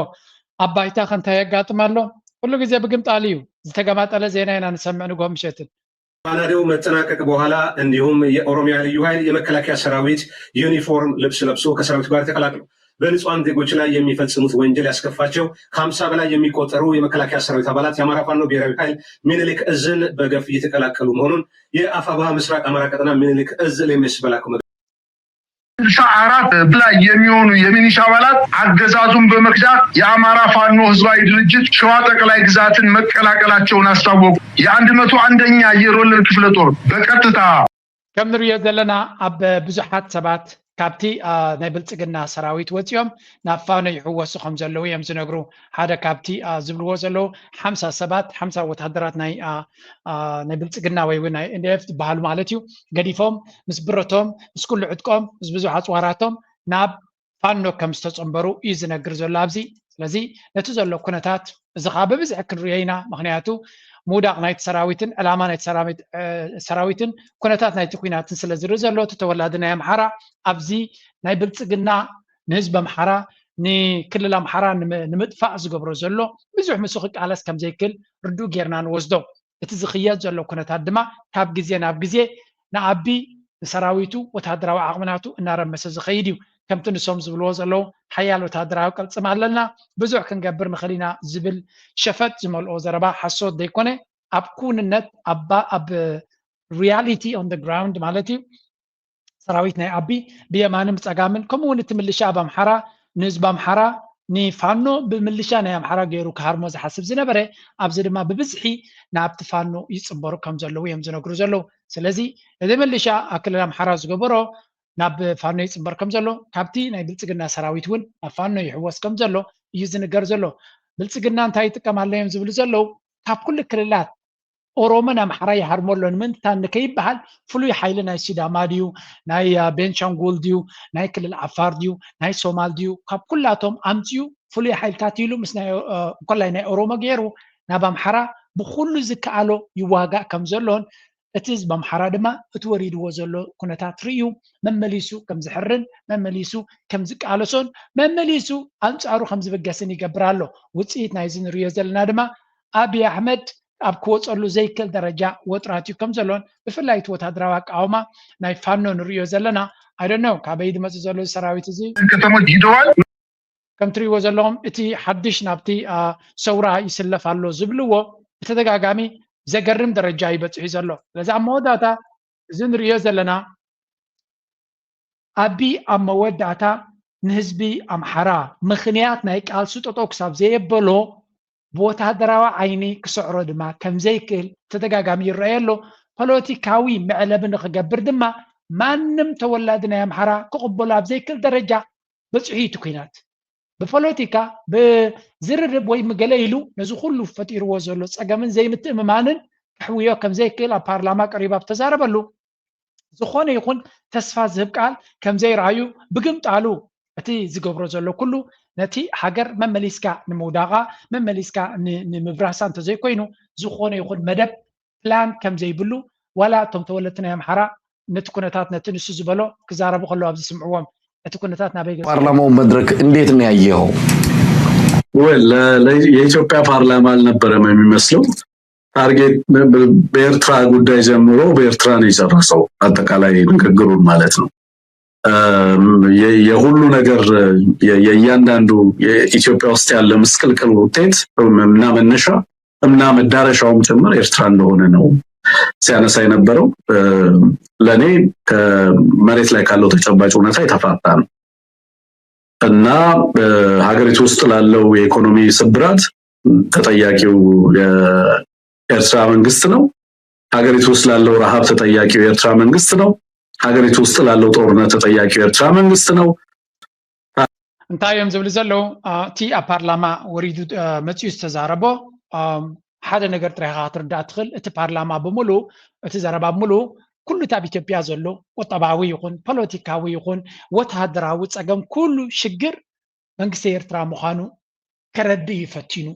[SPEAKER 2] ኣብ ባይታ ከንታይ የጋጥም ኣሎ ኩሉ ግዜ ብግምጣል እዩ ዝተገማጠለ ዜና ኢና ንሰምዕ ንጎም ምሸትን
[SPEAKER 9] ባናዴው መጠናቀቅ በኋላ እንዲሁም የኦሮሚያ ልዩ ኃይል የመከላከያ ሰራዊት ዩኒፎርም ልብስ ለብሶ ከሰራዊት ጋር ተቀላቅለው በንጹሃን ዜጎች ላይ የሚፈጽሙት ወንጀል ያስከፋቸው ከ50 በላይ የሚቆጠሩ የመከላከያ ሰራዊት አባላት የአማራ ፋኖ ብሔራዊ ኃይል ምኒልክ እዝን በገፍ እየተቀላቀሉ መሆኑን የአፋብኃ ምስራቅ አማራ ቀጠና ምኒልክ እዝ ለሚስ በላኩ
[SPEAKER 7] 64 በላይ የሚሆኑ የሚኒሻ አባላት አገዛዙን በመክዳት የአማራ ፋኖ ህዝባዊ ድርጅት ሸዋ ጠቅላይ ግዛትን መቀላቀላቸውን አስታወቁ። የ101ኛ አየር ወለድ ክፍለ ጦር በቀጥታ
[SPEAKER 2] ከም ንሪኦ ዘለና ኣብ ብዙሓት ሰባት ካብቲ ናይ ብልጽግና ሰራዊት ወፂኦም ናብ ፋኖ ይሕወሱ ከም ዘለዉ እዮም ዝነግሩ። ሓደ ካብቲ ዝብልዎ ዘለዉ 50 ሰባት 50 ወታደራት ናይ ብልጽግና ወይ እውን ናይ ኤንዲኤፍ ዝበሃሉ ማለት እዩ ገዲፎም ምስ ብረቶም ምስ ኩሉ ዕጥቆም ምስ ብዙሕ ኣፅዋራቶም ናብ ፋኖ ከም ዝተፀንበሩ እዩ ዝነግር ዘሎ ኣብዚ። ስለዚ ነቲ ዘሎ ኩነታት እዚ ከዓ ብብዝሒ ክንሪኦ ኢና። ምክንያቱ ሙዳቅ ናይቲ ሰራዊትን ዕላማ ናይቲ ሰራዊትን ኩነታት ናይቲ ኩናትን ስለ ዝርኢ ዘሎ እቲ ተወላዲ ናይ ኣምሓራ ኣብዚ ናይ ብልጽግና ንህዝቢ ኣምሓራ ንክልል ኣምሓራ ንምጥፋእ ዝገብሮ ዘሎ ብዙሕ ምስ ክቃለስ ከም ዘይክእል ርዱእ ጌርና ንወስዶ። እቲ ዝኽየድ ዘሎ ኩነታት ድማ ካብ ግዜ ናብ ግዜ ንዓቢ ንሰራዊቱ ወታደራዊ ዓቕምናቱ እናረመሰ ዝኸይድ እዩ። ከምቲ ንሶም ዝብልዎ ዘለዉ ሓያል ወታደራዊ ቅልፅም ኣለና ብዙሕ ክንገብር ንኽእል ኢና ዝብል ሸፈት ዝመልኦ ዘረባ ሓሶት ዘይኮነ ኣብ ኩንነት ኣብ ሪያሊቲ ኦን ደ ግራውንድ ማለት እዩ ሰራዊት ናይ ዓቢ ብየማንን ብፀጋምን ከምኡ እውን እቲ ምልሻ ኣብ ኣምሓራ ንህዝቢ ኣምሓራ ንፋኖ ብምልሻ ናይ ኣምሓራ ገይሩ ክሃርሞ ዝሓስብ ዝነበረ ኣብዚ ድማ ብብዝሒ ናብቲ ፋኖ ይፅበሩ ከም ዘለዉ እዮም ዝነግሩ ዘለዉ። ስለዚ እዚ ምልሻ ኣብ ክልል ኣምሓራ ዝገበሮ ናብ ፋኖ ይፅበር ከም ዘሎ ካብቲ ናይ ብልጽግና ሰራዊት እውን ናብ ፋኖ ይሕወስ ከም ዘሎ እዩ ዝንገር ዘሎ። ብልጽግና እንታይ ይጥቀም ኣሎ እዮም ዝብሉ ዘለዉ ካብ ኩሉ ክልላት ኦሮሞን ኣምሓራ ይሃርሞ ኣሎ ንምንታይ ንከይበሃል ፍሉይ ሓይሊ ናይ ሲዳማ ድዩ ናይ ቤንሻንጉል ድዩ ናይ ክልል ዓፋር ድዩ ናይ ሶማል ድዩ ካብ ኩላቶም ኣምፅኡ ፍሉይ ሓይልታት ኢሉ ምስ ኮላይ ናይ ኦሮሞ ገይሩ ናብ ኣምሓራ ብኩሉ ዝከኣሎ ይዋጋእ ከም ዘሎን እቲ ህዝቢ ኣምሓራ ድማ እቲ ወሪድዎ ዘሎ ኩነታት ርእዩ መመሊሱ ከም ዝሕርን መመሊሱ ከም ዝቃለሶን መመሊሱ ኣንጻሩ ከም ዝብገስን ይገብር ኣሎ። ውፅኢት ናይዚ ንሪኦ ዘለና ድማ ኣብይ ኣሕመድ ኣብ ክወፀሉ ዘይክእል ደረጃ ወጥራት እዩ ከም ዘሎን ብፍላይ እቲ ወታደራዊ ኣቃውማ ናይ ፋኖ ንሪኦ ዘለና ኣይደኖ ካበይ ድመፅእ ዘሎ ሰራዊት እዚ
[SPEAKER 7] ከተሞች ሂደዋል።
[SPEAKER 2] ከም ትሪእዎ ዘለኹም እቲ ሓድሽ ናብቲ ሰውራ ይስለፍ ኣሎ ዝብልዎ ብተደጋጋሚ ዘገርም ደረጃ ይበፅሑ ዘሎ። ስለዚ ኣብ መወዳእታ እዚ ንሪኦ ዘለና ኣቢ ኣብ መወዳእታ ንህዝቢ ኣምሓራ ምክንያት ናይ ቃልሲ ጠጠው ክሳብ ዘየበሎ ብወታደራዊ ዓይኒ ክስዕሮ ድማ ከም ዘይክእል ተደጋጋሚ ይረአየ ኣሎ። ፖለቲካዊ መዕለቢ ንክገብር ድማ ማንም ተወላዲ ናይ ኣምሓራ ክቕበሎ ኣብ ዘይክእል ደረጃ በፅሑ እቲ ኩናት ብፖለቲካ ብዝርርብ ወይ ምገለ ኢሉ ነዚ ኩሉ ፈጢርዎ ዘሎ ፀገምን ዘይምትእምማንን ክሕውዮ ከም ዘይክእል ኣብ ፓርላማ ቀሪባ ተዛረበሉ ዝኾነ ይኹን ተስፋ ዝህብ ቃል ከም ዘይረኣዩ ብግምጣሉ እቲ ዝገብሮ ዘሎ ኩሉ ነቲ ሃገር መመሊስካ ንምውዳቓ መመሊስካ ንምብራሳ እንተዘይኮይኑ ዝኾነ ይኹን መደብ ፕላን ከም ዘይብሉ ዋላ እቶም ተወለድቲ ናይ ኣምሓራ ነቲ ኩነታት ነቲ ንሱ ዝበሎ ክዛረቡ ከለዉ ኣብ ዝስምዕዎም እቲ ኩነታት ናበይ
[SPEAKER 10] ፓርላማው መድረክ እንዴት ነው ያየኸው?
[SPEAKER 11] የኢትዮጵያ ፓርላማ አልነበረም የሚመስለው። ታርጌት በኤርትራ ጉዳይ ጀምሮ በኤርትራ ነው የጨረሰው አጠቃላይ ንግግሩን ማለት ነው። የሁሉ ነገር የእያንዳንዱ የኢትዮጵያ ውስጥ ያለ ምስቅልቅል ውጤት እና መነሻ እና መዳረሻውም ጭምር ኤርትራ እንደሆነ ነው ሲያነሳ የነበረው። ለኔ ከመሬት ላይ ካለው ተጨባጭ ሁኔታ የተፋታ ነው እና ሀገሪቱ ውስጥ ላለው የኢኮኖሚ ስብራት ተጠያቂው የኤርትራ መንግስት ነው። ሀገሪቱ ውስጥ ላለው ረሃብ ተጠያቂው የኤርትራ መንግስት ነው። ሀገሪቱ ውስጥ ላለው ጦርነት ተጠያቂው የኤርትራ መንግስት ነው።
[SPEAKER 2] እንታይ እዮም ዝብል ዘለዉ እቲ ኣብ ፓርላማ ወሪዱ መፅኡ ዝተዛረቦ ሓደ ነገር ጥራይካ ክትርዳእ ትኽእል እቲ ፓርላማ ብምሉእ እቲ ዘረባ ብምሉእ ኩሉ ኣብ ኢትዮጵያ ዘሎ ቁጠባዊ ይኹን ፖለቲካዊ ይኹን ወታደራዊ ፀገም ኩሉ ሽግር መንግስቲ ኤርትራ ምዃኑ ከረድእ ይፈቲኑ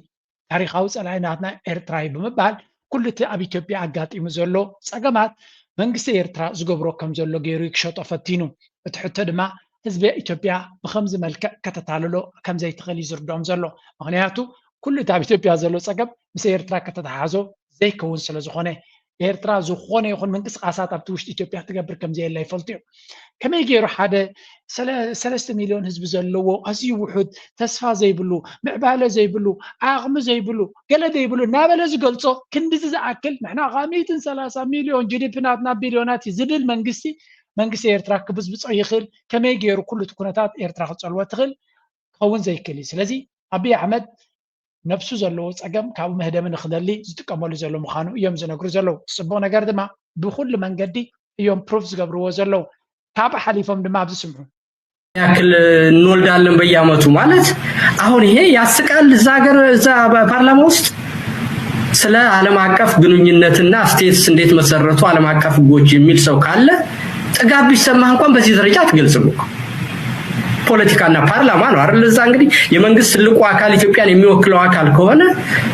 [SPEAKER 2] ታሪካዊ ፀላእናትና ኤርትራ ብምባል ኩሉ እቲ ኣብ ኢትዮጵያ ኣጋጢሙ ዘሎ ፀገማት መንግስቲ ኤርትራ ዝገብሮ ከም ዘሎ ገይሩ ክሸጦ ፈቲኑ እቲ ሕቶ ድማ ህዝቢ ኢትዮጵያ ብከምዚ መልክዕ ከተታልሎ ከም ዘይትኽእል ይዝርድኦም ዘሎ ምክንያቱ ኩሉ እቲ ኣብ ኢትዮጵያ ዘሎ ፀገም ምስ ኤርትራ ከተተሓሓዞ ዘይከውን ስለ ዝኾነ ኤርትራ ዝኾነ ይኹን ምንቅስቃሳት ኣብቲ ውሽጢ ኢትዮጵያ ትገብር ከም ዘየላ ይፈልጡ እዮም። ከመይ ገይሩ ሓደ 3 ሚልዮን ህዝቢ ዘለዎ ኣዝዩ ውሑድ ተስፋ ዘይብሉ ምዕባለ ዘይብሉ ዓቕሚ ዘይብሉ ገለ ዘይብሉ እናበለ ዝገልፆ ክንዲ ዝኣክል ንሕና 130 ሚልዮን ጂዲፒ ናትና ቢልዮናት ዝድል መንግስቲ መንግስቲ ኤርትራ ክብዝብፅ ይኽእል ከመይ ገይሩ ኩሉ ኩነታት ኤርትራ ክፀልዎ ትኽእል ክኸውን ዘይክእል እዩ ስለዚ አብይ አሕመድ ነፍሱ ዘለዎ ፀገም ካብ መህደም ንክደሊ ዝጥቀመሉ ዘሎ ምዃኑ እዮም ዝነግሩ ዘለው ፅቡቅ ነገር ድማ ብኩሉ መንገዲ እዮም ፕሩፍ ዝገብርዎ ዘለው ካብ ሓሊፎም ድማ ኣብዚ ስምዑ
[SPEAKER 12] ያክል እንወልዳለን በየአመቱ ማለት አሁን ይሄ ያስቃል እዛ ሀገር እዛ ፓርላማ ውስጥ ስለ ዓለም አቀፍ ግንኙነትና ስቴትስ እንዴት መሰረቱ ዓለም አቀፍ ህጎች የሚል ሰው ካለ ጥጋብ ቢሰማህ እንኳን በዚህ ደረጃ አትገልጽም እኮ ፖለቲካና ፓርላማ ነው አይደል እዛ እንግዲህ የመንግስት ትልቁ አካል ኢትዮጵያን የሚወክለው አካል ከሆነ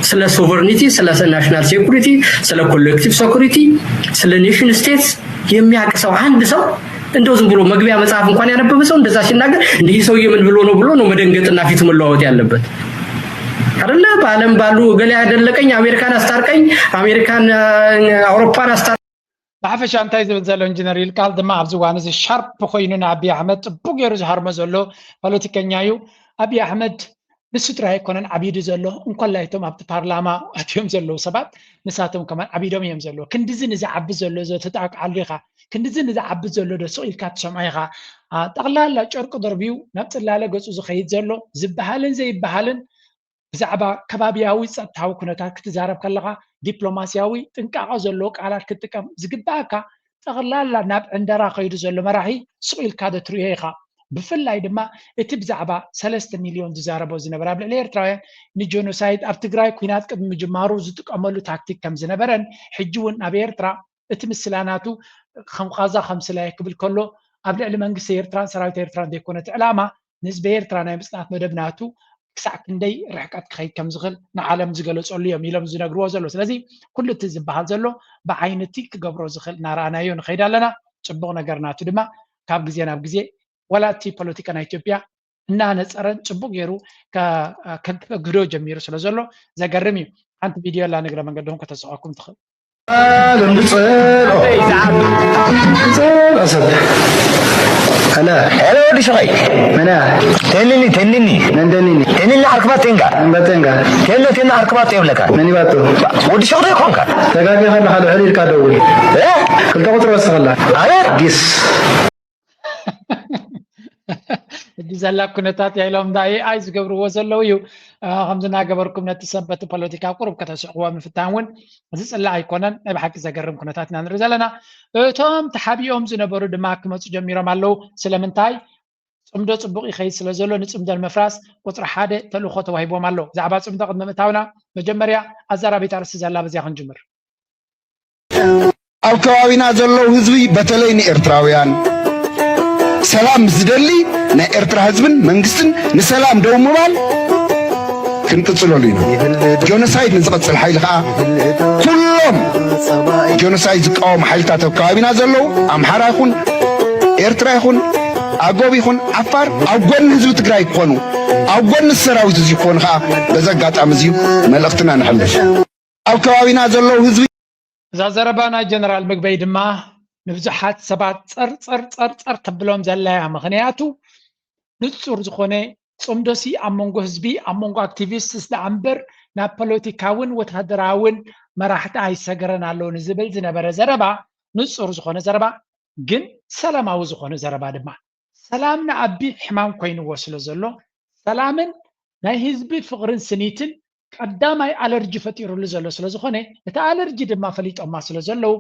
[SPEAKER 12] ስለ ሶቨርኒቲ ስለ ናሽናል ሴኩሪቲ ስለ ኮሌክቲቭ ሴኩሪቲ ስለ ኔሽን ስቴትስ የሚያቀሰው አንድ ሰው እንደው ዝም ብሎ መግቢያ መጽሐፍ እንኳን ያነበበ ሰው እንደዛ ሲናገር እንዴ ሰውዬ ምን ብሎ ነው መደንገጥና ፊት መለዋወጥ ያለበት አይደለ በአለም ባሉ ገለ ያደለቀኝ አሜሪካን አስታርቀኝ አሜሪካን አውሮፓን አስታር
[SPEAKER 2] ብሓፈሻ እንታይ ዝብል ዘሎ ኢንጂነር ይልቃል ድማ ኣብዚ ዋን እዚ ሻርፕ ኮይኑ ንአብይ አሕመድ ፅቡቅ ገይሩ ዝሃርሞ ዘሎ ፖለቲከኛ እዩ አብይ አሕመድ ንሱ ጥራይ ኣይኮነን ዓቢዱ ዘሎ እንኳላይቶም ኣብቲ ፓርላማ ኣትዮም ዘለው ሰባት ንሳቶም ከማን ዓቢዶም እዮም ዘለው ክንዲዚ ንዝዓቢ ዘሎ ተጣቃሉ ኢኻ ክንዲዚ ንዝዓቢ ዘሎ ደስ ኢልካ ትሰምዖ ኢኻ ጠቕላላ ጨርቂ ደርቢው ናብ ፅላለ ገፁ ዝኸይድ ዘሎ ዝበሃልን ዘይበሃልን ብዛዕባ ከባቢያዊ ፀጥታዊ ኩነታት ክትዛረብ ከለኻ ዲፕሎማሲያዊ ጥንቃቐ ዘለዎ ቃላት ክትጥቀም ዝግባእካ ጠቕላላ ናብ ዕንደራ ከይዱ ዘሎ መራሒ ስቕ ኢልካ ደትሪኦ ኢኻ ብፍላይ ድማ እቲ ብዛዕባ 3 ሚልዮን ዝዛረቦ ዝነበረ ኣብ ልዕሊ ኤርትራውያን ንጆኖሳይድ ኣብ ትግራይ ኩናት ቅድሚ ምጅማሩ ዝጥቀመሉ ታክቲክ ከም ዝነበረን ሕጂ እውን ኣብ ኤርትራ እቲ ምስላናቱ ከምኻዛ ከምስላይ ክብል ከሎ ኣብ ልዕሊ መንግስቲ ኤርትራን ሰራዊት ኤርትራን ዘይኮነ እቲ ዕላማ ንህዝቢ ኤርትራ ናይ ምፅናት መደብናቱ ክሳዕ ክንደይ ርሕቀት ክኸይድ ከም ዝኽእል ንዓለም ዝገለፀሉ እዮም ኢሎም ዝነግርዎ ዘሎ ስለዚ ኩሉ እቲ ዝበሃል ዘሎ ብዓይነቲ ክገብሮ ዝኽእል እናረኣናዮ ንኸይድ ኣለና ፅቡቕ ነገር ናቱ ድማ ካብ ግዜ ናብ ግዜ ወላ እቲ ፖለቲካ ናይ ኢትዮጵያ እናነፀረን ፅቡቅ ገይሩ ከግዶ ጀሚሩ ስለ ዘሎ ዘገርም እዩ ሓንቲ ቪድዮ ላ ንግረ መንገድኩም ከተስዖኩም ትኽእል
[SPEAKER 13] أنا ودي شغي أنا تنيني أركبات تنقع تنقع أركبات يملكها مني باتو ودي شغي كونك تقاقي خلنا حلو حليل كادوي إيه كنت أقول بس خلا أنا قيس
[SPEAKER 2] دي زلا كنتات يعلم داي عايز قبر وصلوا يو خمسنا قبركم نتسبت بوليتيكا قرب كتسقوا من فتاون زس الله يكونن بحق زقرم كنتاتنا نرزلنا توم تحبيهم زنبرو دماك مص جميرهم الله سلامنتاي صمدو صبق يخيس ስለዘሎ ንጽምደ المفراس ቁጥር 1 ተልእኮ ተዋሂቦም ኣሎ ዛዕባ ጽምደ ቅድመ ምእታውና መጀመርያ ኣዛራቤት ኣርሲ ዘላ በዚያ ክንጅምር
[SPEAKER 7] ኣብ ከባቢና ዘለው ህዝቢ በተለይ ንኤርትራውያን ሰላም ዝደሊ ናይ ኤርትራ ህዝብን መንግስትን ንሰላም ደው ምባል ክንቅፅለሉ ኢና ጆኖሳይድ ንዝቐፅል ሓይሊ ከዓ ኩሎም ጆኖሳይድ ዝቃወሙ ሓይልታት ኣብ ከባቢና ዘለው ኣምሓራ ይኹን ኤርትራ ይኹን ኣጎብ ይኹን ዓፋር ኣብ ጎኒ ህዝቢ ትግራይ ክኾኑ ኣብ ጎኒ ሰራዊት እዚ ክኾኑ ከዓ በዚ ኣጋጣሚ እዚ መልእኽትና ንሕልፍ ኣብ ከባቢና ዘለው ህዝቢ
[SPEAKER 2] እዛ ዘረባ ናይ ጀነራል ምግበይ ድማ ንብዙሓት ሰባት ፀር ተብሎም ዘለያ ምክንያቱ ንጹር ዝኾነ ጽምዶሲ ኣብ መንጎ ህዝቢ ኣብ መንጎ ኣክቲቪስት ዝኣምበር ናብ ፖለቲካውን ወተሃደራውን መራሕቲ ኣይሰገረን ኣለዎ ንዝብል ዝነበረ ዘረባ ንጹር ዝኾነ ዘረባ ግን ሰላማዊ ዝኾነ ዘረባ ድማ ሰላም ንዓቢ ሕማም ኮይንዎ ስለ ዘሎ ሰላምን ናይ ህዝቢ ፍቕርን ስኒትን ቀዳማይ ኣለርጂ ፈጢሩሉ ዘሎ ስለ ዝኾነ እቲ ኣለርጂ ድማ ፈሊጦማ ስለ ዘለው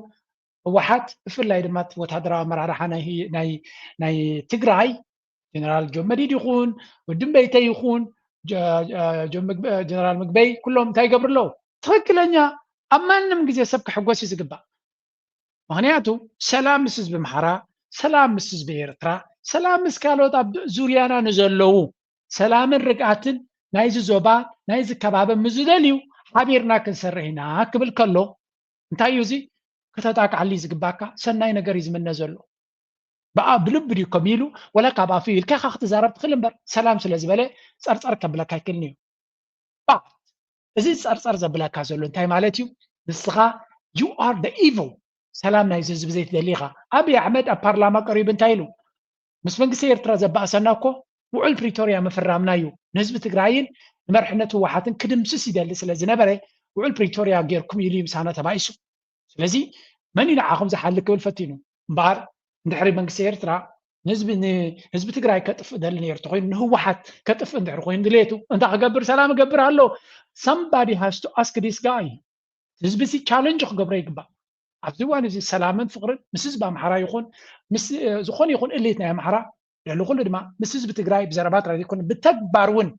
[SPEAKER 2] ህወሓት ብፍላይ ድማ ወተሃደራዊ ኣመራርሓ ናይ ትግራይ ጀነራል ጆን መዲድ ይኹን ወድም በይተይ ይኹን ጀነራል ምግበይ ኩሎም እንታይ ይገብሩ ኣለዉ ትክክለኛ ኣብ ማንም ግዜ ሰብ ክሕጎስ እዩ ዝግባእ ምክንያቱ ሰላም ምስ ህዝቢ ኣምሓራ ሰላም ምስ ህዝቢ ኤርትራ ሰላም ምስ ካልኦት ኣብ ዙርያና ንዘለዉ ሰላምን ርግኣትን ናይዚ ዞባ ናይዚ ከባቢ ምዝደልዩ ሓቢርና ክንሰርሕ ኢና ክብል ከሎ እንታይ እዩ እዚ ከተጣቃዓሊ ዝግባእካ ሰናይ ነገር እዩ ዝምነ ዘሎ በኣ ብልቢ ድዩ ከሚሉ ወላ ካብ ኣፍዩ ኢልካ ኢኻ ክትዛረብ ትኽእል እምበር ሰላም ስለ ዝበለ ፀርፀር ከብለካ ይክእልኒ እዩ እዚ ፀርፀር ዘብለካ ዘሎ እንታይ ማለት እዩ ንስኻ ዩ ኣር ደ ኢቪል ሰላም ናይ ህዝቢ ዘይትደሊ ኢኻ ኣብይ ኣሕመድ ኣብ ፓርላማ ቀሪቡ እንታይ ኢሉ ምስ መንግስቲ ኤርትራ ዘባእሰና እኮ ውዕል ፕሪቶርያ ምፍራምና እዩ ንህዝቢ ትግራይን ንመርሕነት ህወሓትን ክድምስስ ይደሊ ስለ ዝነበረ ውዕል ፕሪቶርያ ጌርኩም ኢሉ ምሳና ተባኢሱ ስለዚ መን ንዓኹም ዝሓሊ ክብል ፈቲኑ እምበር እንድሕሪ መንግስቲ ኤርትራ ህዝቢ ትግራይ ከጥፍ ደሊ ነርቱ ኮይኑ ንህወሓት ከጥፍ እንድሕሪ ኮይኑ ድሌቱ እንታይ ክገብር ሰላም ክገብር ኣሎ somebody has to ask this guy ህዝቢ ሲ ቻሌንጅ ክገብሮ ይግባእ ኣብዚ እዋን እዚ ሰላምን ፍቅርን ምስ ህዝቢ ኣምሓራ ይኹን ምስ ዝኾነ ይኹን እሌት ናይ ኣምሓራ ልዕሊ ኩሉ ድማ ምስ ህዝቢ ትግራይ ብዘረባት ራዲ ይኹን ብተግባር እውን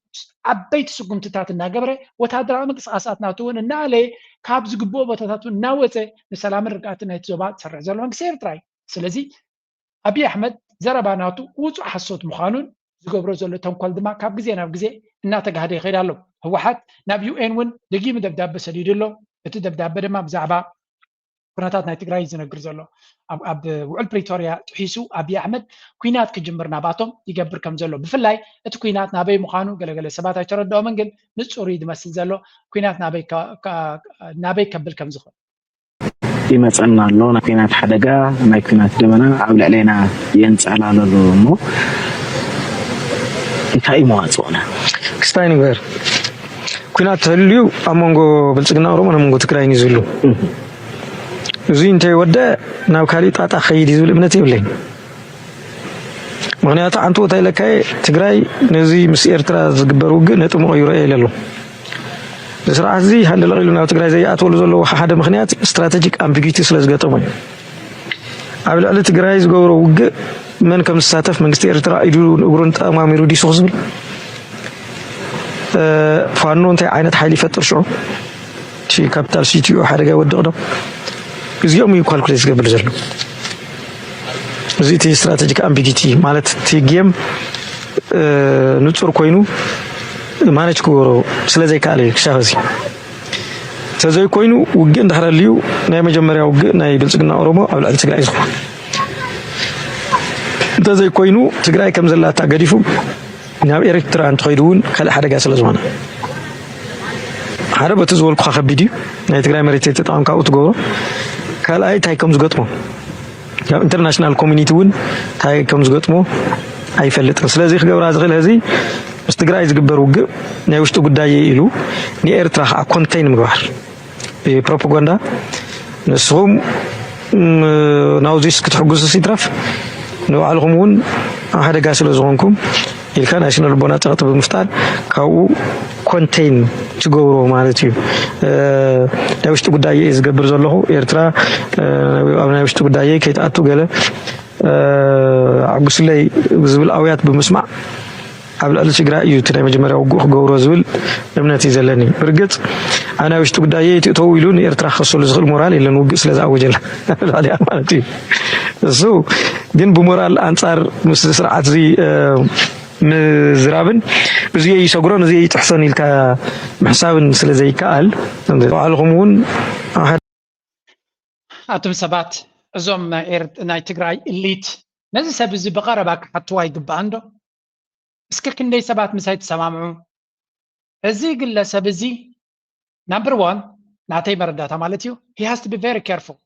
[SPEAKER 2] ዓበይቲ ስጉምትታት እናገበረ ወታደራዊ ምንቅስቃሳት ናቱ እውን እናለየ ካብ ዝግብኦ ቦታታት እናወፀ ንሰላምን ርግኣትን ናይቲ ዞባ ዝሰርሕ ዘሎ መንግስቲ ኤርትራ እዩ ስለዚ ኣብይ ኣሕመድ ዘረባ ናቱ ውፁእ ሓሶት ምዃኑን ዝገብሮ ዘሎ ተንኮል ድማ ካብ ግዜ ናብ ግዜ እናተጋህደ ይኸይድ ኣሎ ህወሓት ናብ ዩኤን እውን ደጊሙ ደብዳቤ ሰዲዱ ኣሎ እቲ ደብዳቤ ድማ ብዛዕባ ኩነታት ናይ ትግራይ ዝነግር ዘሎ ኣብ ውዕል ፕሪቶሪያ ጥሒሱ ኣብይ ኣሕመድ ኩናት ክጅምር ናባቶም ይገብር ከም ዘሎ ብፍላይ እቲ ኩናት ናበይ ምዃኑ ገለገለ ሰባት ኣይተረድኦምን ግን ንፁር ይመስል ዘሎ ኩናት ናበይ ከብል ከም ዝኽእል
[SPEAKER 14] ይመፀና ኣሎ ናይ ኩናት ሓደጋ ናይ ኩናት ደመና ኣብ ልዕለና የንፀላለሉ እሞ እንታይ መዋፅኦና
[SPEAKER 13] ክስታይ ነገር ኩናት ህልዩ ኣብ መንጎ ብልፅግና ኦሮሞ ኣብ መንጎ ትግራይ እዩ ዝህሉ እዚ እንታይ ወደ ናብ ካሊእ ጣጣ ኸይድ ዝብል እምነት የብለኝ ምክንያቱ አንተ ወታይ ለካይ ትግራይ ነዚ ምስ ኤርትራ ዝግበር ውግእ ነጥሞ ይረአ ይለሎ ስርዓት እዚ ሃንደል ኢሉ ናብ ትግራይ ዘይኣትወሉ ዘለዎ ሓደ ምክንያት ስትራቴጂክ ኣምቢጊቲ ስለዝገጠሞ ኣብ ልዕሊ ትግራይ ዝገብሮ ውግእ መን ከም ዝሳተፍ መንግስቲ ኤርትራ ኢዱ እግሩን ጠማሚሩ ዲሱ ዝብል ፋኖ እንታይ ዓይነት ሓይሊ ይፈጥር ሽዑ ካፒታል ሲቲዩ ሓደጋ ይወድቕ ዶ እዚኦም እዩ ኳልኩሌት ዝገብር ዘሎ እዚ እቲ ስትራቴጂክ ኣምቢጊቲ ማለት እቲ ጌም ንፁር ኮይኑ ማነጅ ክገብሮ ስለዘይከኣለ ክሻፍ እዚ ስለዘይ ኮይኑ ውግእ እንዳሕረልዩ ናይ መጀመርያ ውግእ ናይ ብልፅግና ኦሮሞ ኣብ ልዕሊ ትግራይ ዝኸውን እንተዘይ ኮይኑ ትግራይ ከም ዘላታ ገዲፉ ናብ ኤርትራ እንትኸይዱ እውን ካልእ ሓደጋ ስለዝኾነ ሓደ በቲ ዝበልኩ ከቢድ እዩ ናይ ትግራይ መሬት ተጠቒምካ ኣብኡ ትገብሮ ካልኣይ እንታይ ከም ዝገጥሞ ያው ኢንተርናሽናል ኮሚኒቲ እውን እንታይ ከም ዝገጥሞ ኣይፈልጥን ስለዚ ክገብራ ዝኽእል ህዚ ምስ ትግራይ ዝግበር ውግእ ናይ ውሽጢ ጉዳይ ኢሉ ንኤርትራ ከዓ ኮንቴይን ምግባር ፕሮፓጋንዳ ንስኹም ናውዚስ ክትሕጉሱ ሲትረፍ ንባዕልኩም እውን ኣብ ሓደጋ ስለ ዝኾንኩም ኢልካ ናሽናል ቦና ፀቕጢ ብምፍጣር ካብኡ ኮንቴይን ትገብሮ ማለት እዩ ናይ ውሽጢ ጉዳይ ዝገብር ዘለኹ ኤርትራ ኣብ ናይ ውሽጢ ጉዳይ ከይተኣቱ ገለ ዓጉስለይ ዝብል ኣውያት ብምስማዕ ኣብ ልዕሊ ትግራይ እዩ እቲ ናይ መጀመርያ ውግእ ክገብሮ ዝብል እምነት እዩ ዘለኒ ብርግፅ ኣብ ናይ ውሽጢ ጉዳይ ትእተው ኢሉ ንኤርትራ ክኸሰሉ ዝኽእል ሞራል የለን ውግእ ስለዝኣወጀላ ላልያ ማለት እዩ እሱ ግን ብሞራል ኣንፃር ምስ ስርዓት እዚ ምዝራብን እዚየ ይሰግሮን እዚየ ይጥሕሶን ኢልካ ምሕሳብን ስለዘይከኣል ባዕልኩም እውን
[SPEAKER 2] ኣቶም ሰባት እዞም ናይ ትግራይ ኢሊት ነዚ ሰብ እዚ ብቐረባ ክሓትዋ ይግባእ እንዶ እስከ ክንደይ ሰባት ምሳይ ተሰማምዑ እዚ ግለሰብ እዚ ናምበር 1 ናተይ መረዳእታ ማለት እዩ he has to be very careful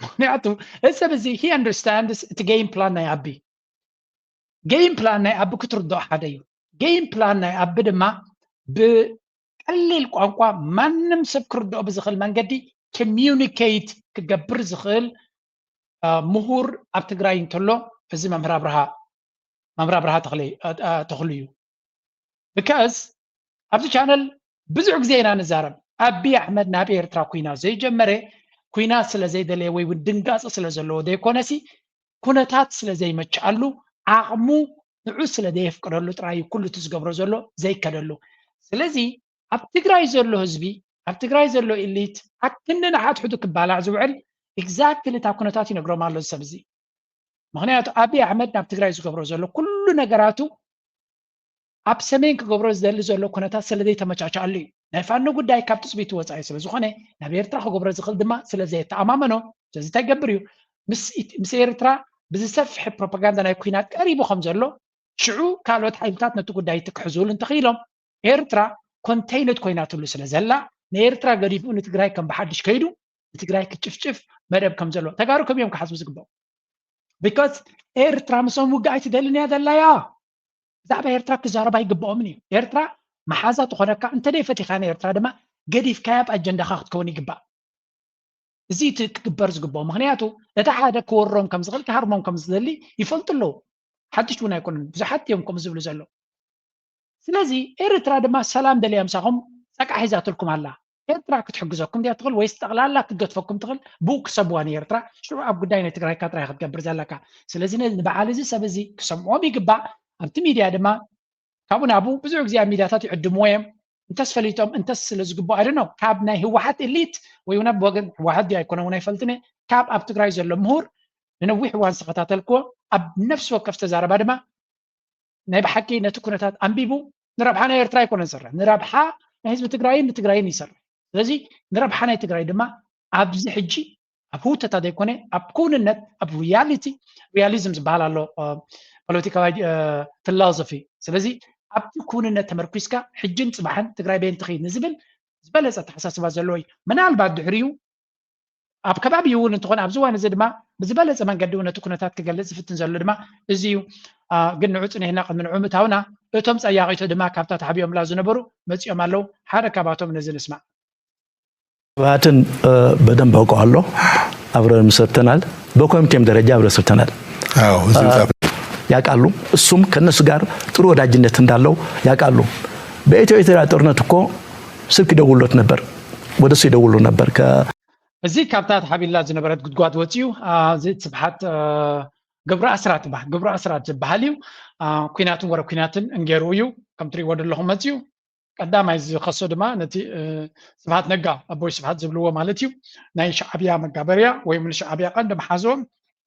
[SPEAKER 2] ምክንያቱ እዚ ሰብ እዚ he understands እቲ game plan ናይ ኣቢ ጌም ፕላን ናይ ኣቢ ክትርድኦ ሓደ እዩ ጌም ፕላን ናይ ኣቢ ድማ ብቀሊል ቋንቋ ማንም ሰብ ክርድኦ ብዝኽእል መንገዲ ኮሚዩኒኬት ክገብር ዝኽእል ምሁር ኣብ ትግራይ እንተሎ እዚ መምህር ኣብርሃ ተኽሊ እዩ because ኣብዚ ቻነል ብዙሕ ግዜ ኢና ንዛረብ ኣብይ ኣሕመድ ናብ ኤርትራ ኩናት ዘይጀመረ ኩናት ስለዘይደለየ ወይ ድንጋፀ ስለዘለዎ ዘይኮነሲ ኩነታት ስለዘይመችኣሉ ዓቕሙ ንዑ ስለዘየፍቅደሉ ጥራይ ኩሉ እቲ ዝገብሮ ዘሎ ዘይከደሉ ስለዚ ኣብ ትግራይ ዘሎ ህዝቢ ኣብ ትግራይ ዘሎ ኢሊት ኣክንዲ ንሓትሕቱ ክባላዕ ዝውዕል ኤግዛክትሊ እታ ኩነታት ይነግሮም ኣሎ ሰብ እዚ ምክንያቱ ኣብይ ኣሕመድ ናብ ትግራይ ዝገብሮ ዘሎ ኩሉ ነገራቱ ኣብ ሰሜን ክገብሮ ዝደሊ ዘሎ ኩነታት ስለዘይተመቻቸኣሉ እዩ ናይ ፋኖ ጉዳይ ካብ ትፅቢቱ ወፃኢ ስለዝኾነ ናብ ኤርትራ ክገብሮ ዝኽእል ድማ ስለዘይተኣማመኖ ስለዚ እንታይ ይገብር እዩ ምስ ኤርትራ ብዝሰፍሕ ፕሮፓጋንዳ ናይ ኩናት ቀሪቡ ከም ዘሎ ሽዑ ካልኦት ሓይልታት ነቲ ጉዳይ ትክሕዝሉ እንተኽኢሎም ኤርትራ ኮንቴይነት ኮይናትሉ ስለዘላ ንኤርትራ ገዲፉ ንትግራይ ከም ብሓድሽ ከይዱ ንትግራይ ክጭፍጭፍ መደብ ከም ዘሎ ተጋሩ ከም እዮም ክሓስቡ ዝግብኦም ቢካዝ ኤርትራ ምሶም ውግኣይ ትደልን እያ ዘላያ ብዛዕባ ኤርትራ ክዛረባ ይግብኦምን እዩ ኤርትራ መሓዛ ትኾነካ እንተደይ ፈቲኻ ንኤርትራ ድማ ገዲፍካያ ኣብ ኣጀንዳኻ ክትከውን ይግባእ እዚ ትክበር ዝግባው ምክንያቱ እቲ ሓደ ክወሮም ከም ዝኽእል ክሃርሞም ከም ዝደሊ ይፈልጡ ኣለዉ ሓድሽ እውን ኣይኮኑን ብዙሓት እዮም ከም ዝብሉ ዘሎ ስለዚ ኤርትራ ድማ ሰላም ደልያ ምሳኹም ፀቃ ሒዛትልኩም ኣላ ኤርትራ ክትሕግዘኩም ዲያ ትኽእል ወይስ ጠቕላላ ክትገድፈኩም ትኽእል ብኡ ክሰብዋን ኤርትራ ሽዑ ኣብ ጉዳይ ናይ ትግራይ ጥራይ ክትገብር ዘለካ ስለዚ ንበዓል እዚ ሰብ እዚ ክሰምዖም ይግባእ ኣብቲ ሚድያ ድማ ካብኡ ናብኡ ብዙሕ ግዜ ኣብ ሚድያታት ይዕድምዎ እዮም እንተስ ፈሊጦም እንተስ ስለ ዝግባእ አይደኖ ካብ ናይ ህወሓት ኤሊት ወይ እውን ኣብ ወገን ህወሓት ዲያ ኣይኮነ እውን ኣይፈልጥኒ ካብ ኣብ ትግራይ ዘሎ ምሁር ንነዊሕ እዋን ዝተኸታተልክዎ ኣብ ነፍሲ ወከፍ ዝተዛረባ ድማ ናይ ብሓቂ ነቲ ኩነታት ኣንቢቡ ንረብሓ ናይ ኤርትራ ኣይኮነን ዝሰርሕ ንረብሓ ናይ ህዝቢ ትግራይን ንትግራይን ይሰርሕ ስለዚ ንረብሓ ናይ ትግራይ ድማ ኣብዚ ሕጂ ኣብ ህውተታት ኣይኮነ ኣብ ኩንነት ኣብ ሪያሊዝም ዝበሃል ኣሎ ፖለቲካዊ ፊሎሶፊ ስለዚ ኣብቲ ኩንነት ተመርኪስካ ሕጅን ፅባሕን ትግራይ ቤን ትኸይድ ንዝብል ዝበለፀ ተሓሳስባ ዘለዎ እዩ ምናልባት ድሕሪኡ ኣብ ከባቢ እውን እንትኾነ ኣብዚ እዋን እዚ ድማ ብዝበለፀ መንገዲ ነቲ ኩነታት ክገልፅ ዝፍትን ዘሎ ድማ እዚ እዩ ግን ንዑ ፅኒሕና ቅድሚ ንዑ ምእታውና እቶም ፀያቂቶ ድማ ካብታ ተሓቢኦም ላ ዝነበሩ መፂኦም ኣለው ሓደ ካብኣቶም ነዚ ንስማዕ
[SPEAKER 15] ባትን በደንብ አውቀዋለሁ አብረን ሰርተናል በኮሚቴም ደረጃ አብረን ሰርተናል ያቃሉ እሱም ከነሱ ጋር ጥሩ ወዳጅነት እንዳለው ያቃሉ በኢትዮ ኤርትራ ጦርነት እኮ ስልክ ደውሎት ነበር ወደሱ ይደውሉ ነበር
[SPEAKER 2] እዚ ካብታ ተሓቢላ ዝነበረት ጉድጓድ ወፂዩ እዚ ስብሓት ገብረ ኣስራት ዝበሃል እዩ ኩናትን ወረ ኩናትን እንገይሩ እዩ ከም ትሪእዎ ዘለኹም መፂዩ ቀዳማይ ዝኸሶ ድማ ነቲ ስብሓት ነጋ ኣቦይ ስብሓት ዝብልዎ ማለት እዩ ናይ ሻዕብያ መጋበርያ ወይ ምን ሻዕብያ ቀንዲ መሓዞም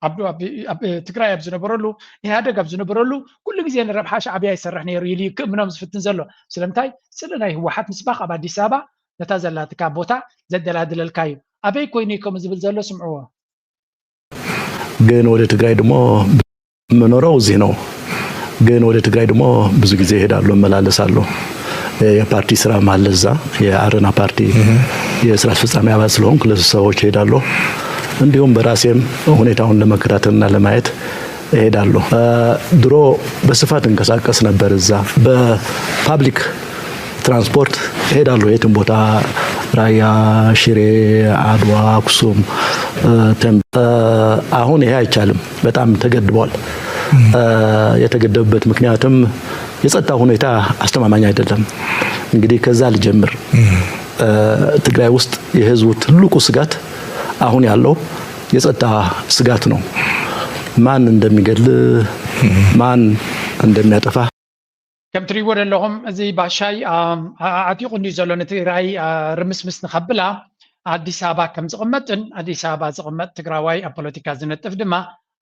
[SPEAKER 2] ኣብ ትግራይ ኣብ ዝነበረሉ ኢህኣደግ ኣብ ዝነበረሉ ኩሉ ግዜ ንረብሓ ሻዕብያ ይሰርሕ ነይሩ ኢሉ ክእምኖም ዝፍትን ዘሎ ስለምንታይ ስለ ናይ ህወሓት ምስባኽ ኣብ ኣዲስ ኣበባ ነታ ዘላትካ ቦታ ዘደላድለልካ እዩ ኣበይ ኮይኑ ከም ዝብል ዘሎ ስምዕዎ
[SPEAKER 15] ግን ወደ ትግራይ ደግሞ መኖረው እዚህ ነው ግን ወደ ትግራይ ደግሞ ብዙ ጊዜ እሄዳለሁ እመላለሳለሁ የፓርቲ ስራ ማለዛ የአረና ፓርቲ የስራ አስፈጻሚ አባል ስለሆንኩ ለሰዎች እሄዳለሁ እንዲሁም በራሴም ሁኔታውን ለመከታተልና ለማየት እሄዳለሁ ድሮ በስፋት እንቀሳቀስ ነበር እዛ በፓብሊክ ትራንስፖርት እሄዳለሁ የትም ቦታ ራያ ሽሬ አድዋ አክሱም አሁን ይሄ አይቻልም በጣም ተገድቧል የተገደበበት ምክንያቱም የጸጥታ ሁኔታ አስተማማኝ አይደለም እንግዲህ ከዛ ልጀምር ትግራይ ውስጥ የህዝቡ ትልቁ ስጋት አሁን ያለው የጸጥታ ስጋት ነው ማን እንደሚገድል ማን እንደሚያጠፋ
[SPEAKER 2] ከም ትሪእዎ ዘለኹም እዚ ባሻይ ኣቲቑ እንዲሁ ዘሎ ንትግራይ ርምስምስ ንኸብላ ኣዲስ ኣበባ ከም ዝቕመጥን ኣዲስ ኣበባ ዝቕመጥ ትግራዋይ ኣብ ፖለቲካ ዝነጥፍ ድማ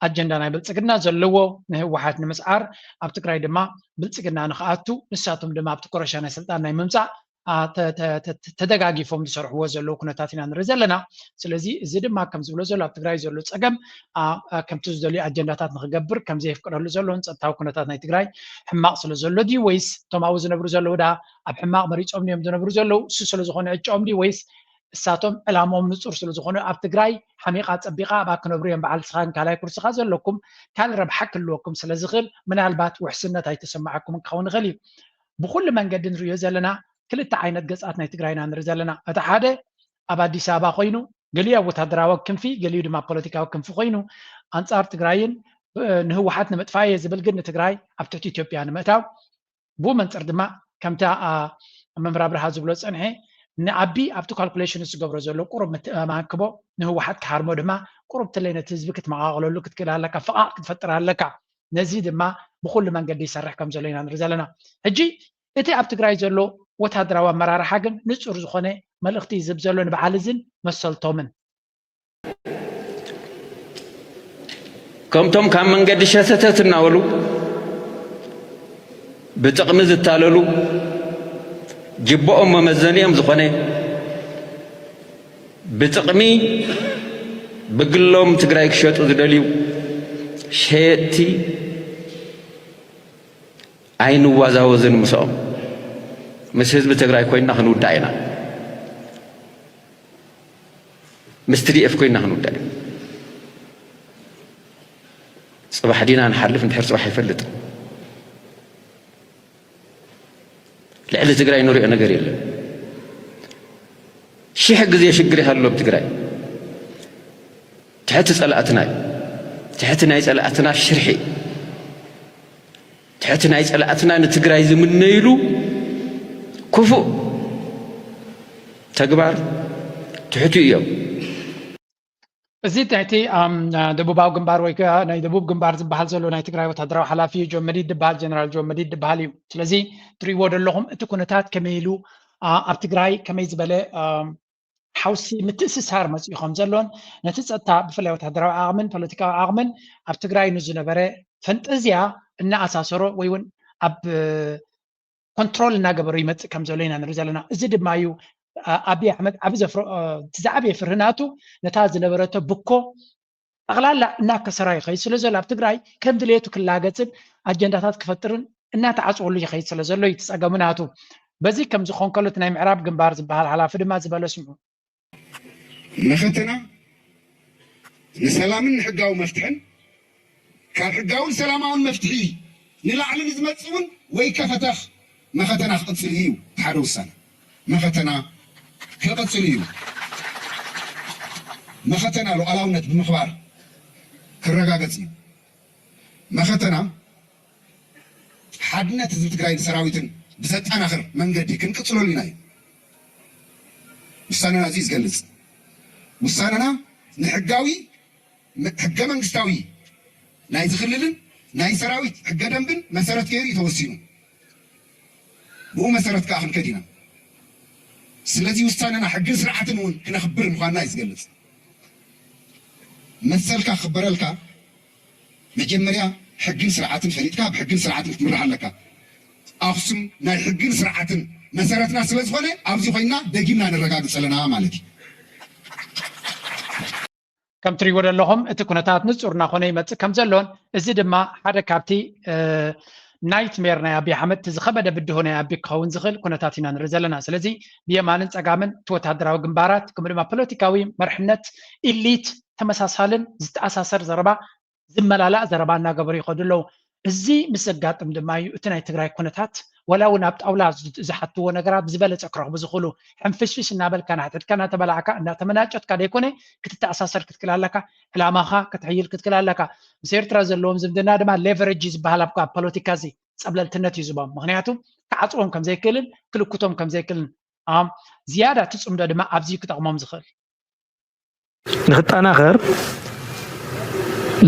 [SPEAKER 2] ኣጀንዳ ናይ ብልፅግና ዘለዎ ንህወሓት ንምስዓር ኣብ ትግራይ ድማ ብልፅግና ንኽኣቱ ንሳቶም ድማ ኣብቲ ኮረሻ ናይ ስልጣን ናይ ምምፃእ ተደጋጊፎም ዝሰርሕዎ ዘለዉ ኩነታት ኢና ንርኢ ዘለና ስለዚ እዚ ድማ ከም ዝብሎ ዘሎ ኣብ ትግራይ ዘሎ ፀገም ከምቲ ዝደልዩ ኣጀንዳታት ንክገብር ከም ዘይፍቀደሉ ዘለዎን ፀጥታዊ ኩነታት ናይ ትግራይ ሕማቕ ስለ ዘሎ ድዩ ወይስ እቶም ኣብኡ ዝነብሩ ዘለዉ ዳ ኣብ ሕማቕ መሪፆም ድዮም ዝነብሩ ዘለዉ እሱ ስለ ዝኾነ ዕጮም ድዩ ወይስ እሳቶም ዕላሞም ንፁር ስለ ዝኾኑ ኣብ ትግራይ ሓሚቓ ፀቢቓ ኣብ ክነብሩ እዮም በዓል ስኻን ካልኣይ ኩርስኻ ዘለኩም ካል ረብሓ ክህልወኩም ስለ ዝኽእል ምናልባት ውሕስነት ኣይተሰማዓኩም ክኸውን ይኽእል እዩ ብኩሉ መንገዲ ንሪኦ ዘለና ክልተ ዓይነት ገጻት ናይ ትግራይና ንርኢ ዘለና እቲ ሓደ ኣብ ኣዲስ ኣበባ ኮይኑ ገሊኡ ኣብ ወታደራዊ ክንፊ ገሊኡ ድማ ፖለቲካዊ ክንፊ ኮይኑ ኣንጻር ትግራይን ንህወሓት ንምጥፋእ ዝብል ግን ንትግራይ ኣብ ትሕቲ ኢትዮጵያ ንምእታው ብኡ መንፅር ድማ ከምታ መምህር ኣብርሃ ዝብሎ ፀንሐ ንዓቢ ኣብቲ ካልኩሌሽን ዝገብሮ ዘሎ ቁሩብ ምትእማንክቦ ንህወሓት ክሃርሞ ድማ ቁሩብ ትለይ ነቲ ህዝቢ ክትመቃቐለሉ ክትክእል ኣለካ ፍቓቅ ክትፈጥር ኣለካ ነዚ ድማ ብኩሉ መንገዲ ይሰርሕ ከም ዘሎ ኢና ንርኢ ዘለና ሕጂ እቲ ኣብ ትግራይ ዘሎ ወታደራዊ ኣመራርሓ ግን ንፁር ዝኾነ መልእኽቲ ዝህብ ዘሎ ንበዓል እዝን መሰልቶምን
[SPEAKER 16] ከምቶም ካብ መንገዲ ሸተተት እናበሉ ብጥቕሚ ዝታለሉ ጅቦኦም መመዘኒኦም ዝኾነ ብጥቕሚ ብግሎም ትግራይ ክሸጡ ዝደልዩ ሸየጥቲ ኣይንዋዛወዝን ምስኦም ምስ ህዝቢ ትግራይ ኮይንና ክንውዳእ ኢና ምስ ትዲኤፍ ኮይንና ክንውዳእ ፅባሕ ዲና ንሓልፍ እንድሕር ፅባሕ ይፈልጥ ልዕሊ ትግራይ ንሪኦ ነገር የለን ሽሕ ግዜ ሽግር ይሃሎ ኣብ ትግራይ تحت صلاتنا صلاتنا الشرحي تحتنا صلاتنا نتግራይ ዝምነይሉ ክፉ ተግባር ትሕቱ እዮም
[SPEAKER 2] እዚ ታይቲ ደቡባዊ ግንባር ወይ ናይ ደቡብ ግንባር ዝበሃል ዘሎ ናይ ትግራይ ወታደራዊ ሓላፊ ጆን መዲድ ዝበሃል ጀነራል ጆን መዲድ ዝበሃል እዩ ስለዚ ትሪእዎ ዘለኹም እቲ ኩነታት ከመይ ኢሉ ኣብ ትግራይ ከመይ ዝበለ ሓውሲ ምትእስሳር መፅኡ ከም ዘሎን ነቲ ፀጥታ ብፍላይ ወታደራዊ ዓቕምን ፖለቲካዊ ዓቕምን ኣብ ትግራይ ንዝነበረ ፈንጠዝያ እናኣሳሰሮ ወይ እውን ኣብ ኮንትሮል እናገበሩ ይመፅእ ከም ዘሎ ኢና ንርኢ ዘለና እዚ ድማ እዩ አብይ አሕመድ አብ ዘፍሮ ትዛዕበየ ፍርህናቱ ነታ ዝነበረቶ ብኮ ጠቅላላ እናከሰራ ይኸይድ ስለዘሎ ኣብ ትግራይ ከም ድሌቱ ክላገፅን አጀንዳታት ክፈጥርን እናተዓፅወሉ ይኸይድ ስለዘሎ ይትፀገሙናቱ በዚ ከም ዝኮን ከሎት ናይ ምዕራብ ግንባር ዝበሃል ሓላፊ ድማ ዝበለ ስምዑ
[SPEAKER 7] መኸተና ንሰላምን ሕጋዊ መፍትሕን ካብ ሕጋውን ሰላማውን መፍትሒ ንላዕሊ ዝመፅውን ወይ ከፈተኽ መኸተና ክቅፅል እዩ ሓደ ውሳነ መኸተና ክቅፅል እዩ መኸተና ሉዓላውነት ብምኽባር ክረጋገፅ እዩ መኸተና ሓድነት ህዝቢ ትግራይን ሰራዊትን ብዘጠናኽር መንገዲ ክንቅፅለሉ ኢና እዩ ውሳነና እዚ ዝገልፅ ውሳነና ንሕጋዊ ሕገ መንግስታዊ ናይ ዝኽልልን ናይ ሰራዊት ሕገ ደንብን መሰረት ገይሩ ተወሲኑ ብኡ መሰረት ከዓ ክንከድ ኢና ስለዚህ ውሳነና ሕግን ስርዓትን እውን ክነኽብር ምዃንና እዩ ዝገልፅ መሰልካ ክኽበረልካ መጀመርያ ሕግን ስርዓትን ፈሊጥካ ብሕግን ስርዓትን ክትምራሕ ኣለካ ኣክሱም ናይ ሕግን ስርዓትን መሰረትና ስለ ዝኾነ ኣብዚ ኮይና ደጊምና ንረጋግፅ ኣለና ማለት እዩ
[SPEAKER 2] ከም ትሪእዎ ዘለኹም እቲ ኩነታት ንፁር እናኾነ ይመፅእ ከም ዘሎን እዚ ድማ ሓደ ካብቲ ናይትሜር ናይ አብይ አሕመድ ዝኸበደ ብድሆ ናይ አብይ ክኸውን ዝኽእል ኩነታት ኢና ንርኢ ዘለና ስለዚ ብየማንን ፀጋምን እቲ ወታደራዊ ግንባራት ከምኡ ድማ ፖለቲካዊ መርሕነት ኢሊት ተመሳሳልን ዝተኣሳሰር ዘረባ ዝመላላእ ዘረባ እናገበሩ ይኸዱ ኣለዉ እዚ ምስ ዘጋጥም ድማ እዩ እቲ ናይ ትግራይ ኩነታት ወላ እውን ኣብ ጣውላ ዝሓትዎ ነገራት ብዝበለፀ ክረኽቡ ዝኽእሉ ሕንፍሽፍሽ እናበልካ ናሕትትካ እናተበላዕካ እናተመናጨትካ ደይኮነ ክትተኣሳሰር ክትክል ኣለካ ዕላማኻ ክትሕይል ክትክል ኣለካ ምስ ኤርትራ ዘለዎም ዝምድና ድማ ሌቨሬጅ ዝበሃል ኣብ ፖለቲካ እዚ ፀብለልትነት እዩ ዝቦም ምክንያቱ ክዓፅዎም ከም ዘይክእልን ክልክቶም ከም ዘይክእልን ዝያዳ ትፅምዶ ድማ ኣብዚ ክጠቕሞም ዝኽእል
[SPEAKER 13] ንኽጠናኸር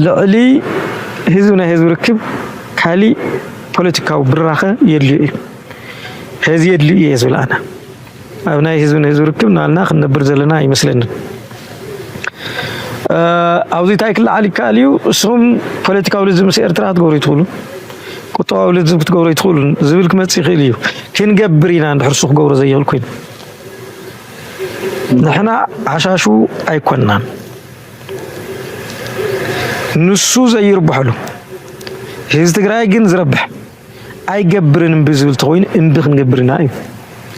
[SPEAKER 13] ልዕሊ ህዝቢ ናይ ህዝቢ ርክብ ካሊእ ፖለቲካዊ ብራኸ የድልዩ እዩ ሕዚ የድልዩ እየ ዝብል ኣነ ኣብ ናይ ህዝቢ ንህዝቢ ርክብ ናልና ክንነብር ዘለና ኣይመስለንን ኣብዚ እንታይ ክለዓል ይከኣል እዩ እስኹም ፖለቲካዊ ልዝብ ምስ ኤርትራ ክትገብሩ ይትኽእሉ ቁጠባዊ ልዝብ ክትገብሩ ይትኽእሉ ዝብል ክመፅእ ይኽእል እዩ ክንገብር ኢና እንድሕር ሱ ክገብሮ ዘይኽእል ኮይኑ ንሕና ሓሻሹ ኣይኮንናን ንሱ ዘይርብሐሉ ህዝቢ ትግራይ ግን ዝረብሕ ኣይገብርን ብዝብል ተኮይኑ እምቢ ክንገብር ኢና እዩ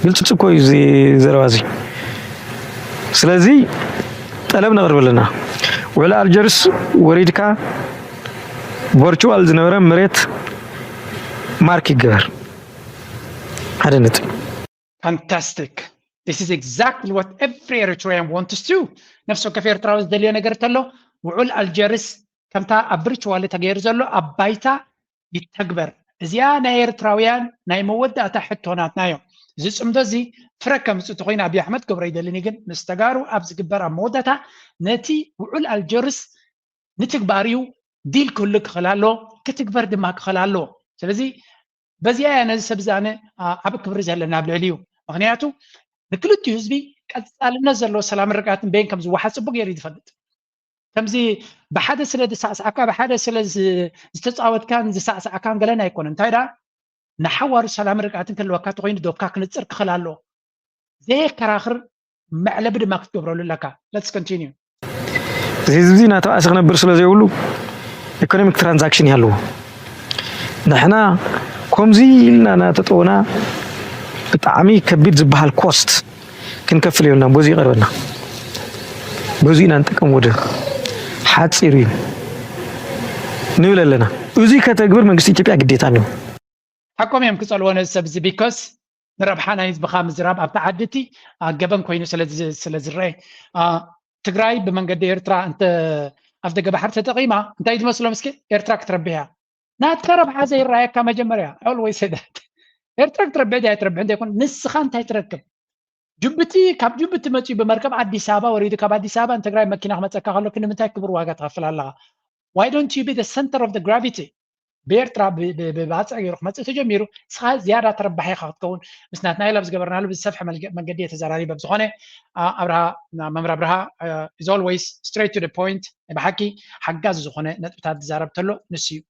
[SPEAKER 13] ግልፂ እኮ እዩ ዘረባ እዚ ስለዚ ጠለብ ነቕርብ ኣለና ውዕል ኣልጀርስ ወሪድካ ቨርቹዋል ዝነበረ መሬት ማርክ ይገበር ሓደ ነጥብ
[SPEAKER 2] fantastic this is exactly what every Eritrean wants to do ነፍሱ ከፍ ኤርትራዊ ዝደልዮ ነገር ተሎ ውዕል ኣልጀርስ ከምታ ኣብ ብርቹዋል ተገይሩ ዘሎ ኣብ ባይታ ይተግበር እዚኣ ናይ ኤርትራውያን ናይ መወዳእታ ሕቶናትና እዮም እዚ ፅምዶ እዚ ፍረ ከምፅእ ተኮይኑ ኣብይ ኣሕመድ ገብሮ ይደልኒ ግን ምስ ተጋሩ ኣብ ዝግበር ኣብ መወዳእታ ነቲ ውዕል ኣልጀርስ ንትግባር እዩ ዲል ክህሉ ክኽእል ኣለዎ ክትግበር ድማ ክኽእል ኣለዎ ስለዚ በዚኣ ያ ነዚ ሰብ ዛነ ዓብ ክብሪ ዘለና ኣብ ልዕሊ እዩ ምክንያቱ ንክልቲኡ ህዝቢ ቀፃልነት ዘለዎ ሰላም ርግኣትን በይን ከም ዝወሓድ ፅቡቅ ገይሩ ዝፈልጥ ከምዚ ብሓደ ስለ ዝሳዕሳዕካ ብሓደ ስለ ዝተፃወትካን ዝሳዕሳዕካን ገለና ኣይኮነ እንታይ ዳ ንሓዋሩ ሰላም ርግኣትን ክህልወካ ተኮይኑ ዶብካ ክንፅር ክኽእል ኣለዎ ዘየከራኽር መዕለቢ ድማ ክትገብረሉ ኣለካ ሌትስ ኮንቲኒዩ
[SPEAKER 13] እዚ ህዝቢ እናተባእሰ ክነብር ስለ ዘይብሉ ኢኮኖሚክ ትራንዛክሽን እዩ ኣለዎ ንሕና ከምዚ ኢልና እናተጠውና ብጣዕሚ ከቢድ ዝበሃል ኮስት ክንከፍል የብልና በዚ ይቐርበና በዚ ኢና ንጥቀም ወደ ሓፂር እዩ ንብል ኣለና እዚ ከተግብር መንግስቲ ኢትዮጵያ ግዴታ እዩ
[SPEAKER 2] ሓቆም እዮም ክፀልዎ ነዚ ሰብ እዚ ቢኮስ ንረብሓ ናይ ህዝብኻ ምዝራብ ኣብቲ ዓዲ እቲ ገበን ኮይኑ ስለ ዝረአ ትግራይ ብመንገዲ ኤርትራ እንተ ኣፍ ደገ ባሕሪ ተጠቂማ እንታይ ዝመስሎ ምስኪ ኤርትራ ክትረብሕ እያ ናትካ ረብሓ ዘይረኣየካ መጀመርያ always say that ኤርትራ ክትረብሕ እያ ትረብሕ እንተይኮን ንስኻ እንታይ ትረክብ ጅቡቲ ካብ ጅቡቲ መፂኡ ብመርከብ ኣዲስ ኣበባ ወሪዱ ካብ ኣዲስ ኣበባ ንትግራይ መኪና ክመፀካ ከሎ ንምንታይ ክብር ዋጋ ትኸፍል ኣለኻ why don't you be the center of the gravity بيرترا ببعث يروح مصر تجميرو سخا زياده تربحي خاطكون بس ناتنا لابس قبرنا له بالسفح من قديه تزاراري ببزخونه ابرها ممر ابرها is always straight to the point بحكي حجاز زخونه نطبطات تزاربتلو نسيو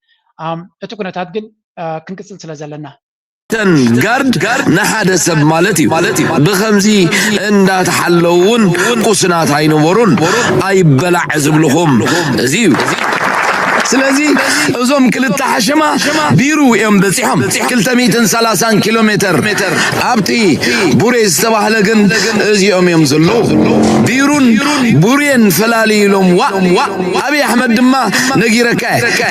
[SPEAKER 2] اتكونتات ግን ክንቅጽል ስለዘለና
[SPEAKER 17] ጋርድ ንሓደ ሰብ ማለት እዩ ብኸምዚ እንዳተሓለውን ቁስናት ኣይነበሩን ኣይበላዕ ዝብልኹም እዚ እዩ ስለዚህ እዞም ክልተ ሓሸማ ቢሩ እዮም በፂሖም 230 ኪሎ ሜትር ኣብቲ ቡሬ ዝተባህለ ግን እዚኦም እዮም ዘለዉ ቢሩን ቡሬን ፈላሊሎም ዋ ኣብይ ኣሕመድ ድማ ነጊረካ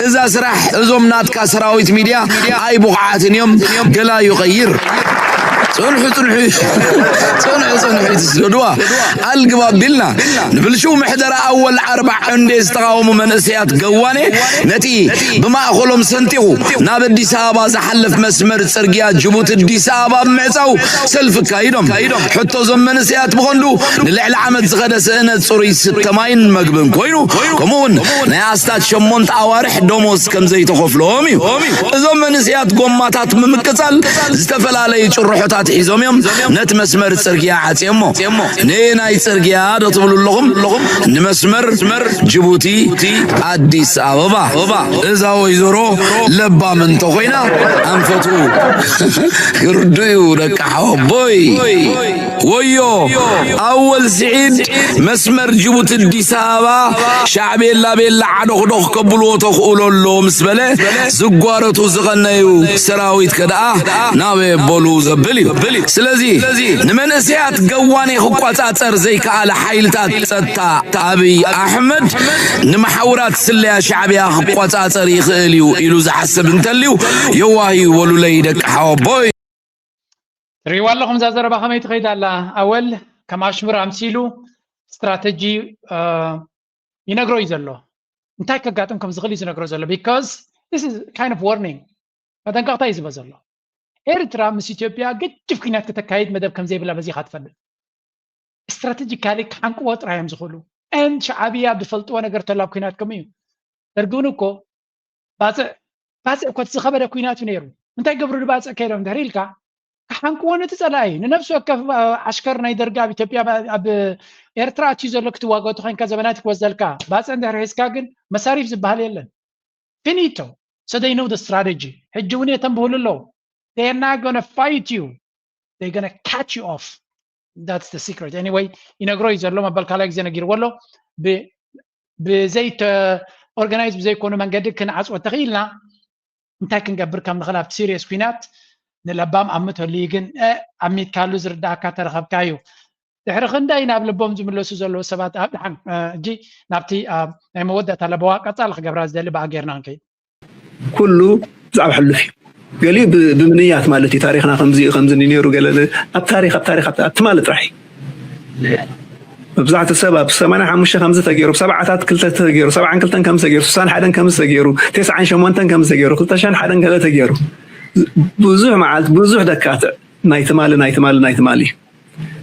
[SPEAKER 17] እዛ ስራሕ እዞም ናትካ ሰራዊት ሚድያ ኣይ ቡቕዓትን እዮም ገላ ይቀይር صنحو تسودوا القباب بلنا نبلشو محدرة أول 4 عندي استقاوموا من أسيات قواني نتي بما أخلهم سنتيو ناب الديسابة زحلف مسمر سرقيات جبوت الديسابة معزاو سلف كايدهم حتى زمن أسيات بغندو نلعل عمد زغدا سنة سوري 6 ماين مقبن كوينو كمون نياستات شمونت أوارح دوموس كم زي تخفلهم زمن أسيات قوماتات ممكسل استفل علي شرحوتات إزوميم نت مسمر ترجيا عتيمو نيناي ترجيا دطبلو لهم نمسمر جيبوتي أديس أبابا إذا هو يزورو لبا من تخينا أنفتو يرديو لك حبوي ويو أول سعيد مسمر جيبوتي أديس أبا شعبي لا بيلا عدوخ قبلو تخولو اللو مسبله زقوارتو زغنيو سراويت كدا ناوي بولو زبليو سلازي نمن اسيات قواني خقواتاتر زي كالا حيلتات تابي احمد نمحورات سليا شعبيا خقواتاتر يخيليو يلو زحسب انتليو يواهي ولو ليدك حوابوي
[SPEAKER 2] ريوال لكم زازر بخمي تخيد الله اول كماشمر امسيلو استراتيجي ينقرو يزلو انتاي كقاتم كم زغلي ينقرو يزلو because this is kind of warning بعدين قاطع يزبزلو ኤርትራ ምስ ኢትዮጵያ ገጭፍ ኩናት ከተካይድ መደብ ከም ዘይብላ በዚ ካትፈልጥ ስትራቴጂካሊ ካንቁ ወጥራዮም ዝኽሉ en ሻዕብያ ብፈልጥዎ ነገር ተላብ ኩናት ከም እዩ ደርግን እኮ ባጽዕ እኮ ዝኸበደ ኩናት ነይሩ እንታይ ገብሩ ባጽዕ ከይዶም ደሪልካ ካንቁ ወነተ ጸላይ ንነፍሱ ወከፍ አሽከር ናይ ደርጋ ኢትዮጵያ ኣብ ኤርትራ እቲ ዘሎ ክትዋገቱ ኮይንካ ዘመናት ክወዘልካ ባጽዕ እንደርሄስካ ግን መሳሪፍ ዝበሃል የለን finito so they know the strategy ሕጅውን የተንብህሉለው they're not going to fight you they're going to catch you off that's the secret anyway ينقرو يزلو مبال كالا يزي نقير ولو بزيت organize بزي كونو من قدر كن عصو تغيلنا انتا كنقبر كم نخلاف سيريس كوينات نلبام عمتو ليقن عميت كالو زردا كاتر خب كايو تحرخن داينا بلبوم زملو سوزلو سبات جي نابتي مودة تلبوا قطال خقبراز دالي باقيرنا كي
[SPEAKER 18] كله زعب حلفي قالي بمنيات مالتي تاريخنا خمزي نيرو قال اب تاريخ تمالت راحي بزعت السبب 85 5 تغيروا بسبعات كلتا تغيروا 7 كلتن 5 تغيروا 6 حدن 5 تغيروا 9 8 5 تغيروا 13 حدن 3 تغيروا بزوح معلت بزوح دكات نايتمالي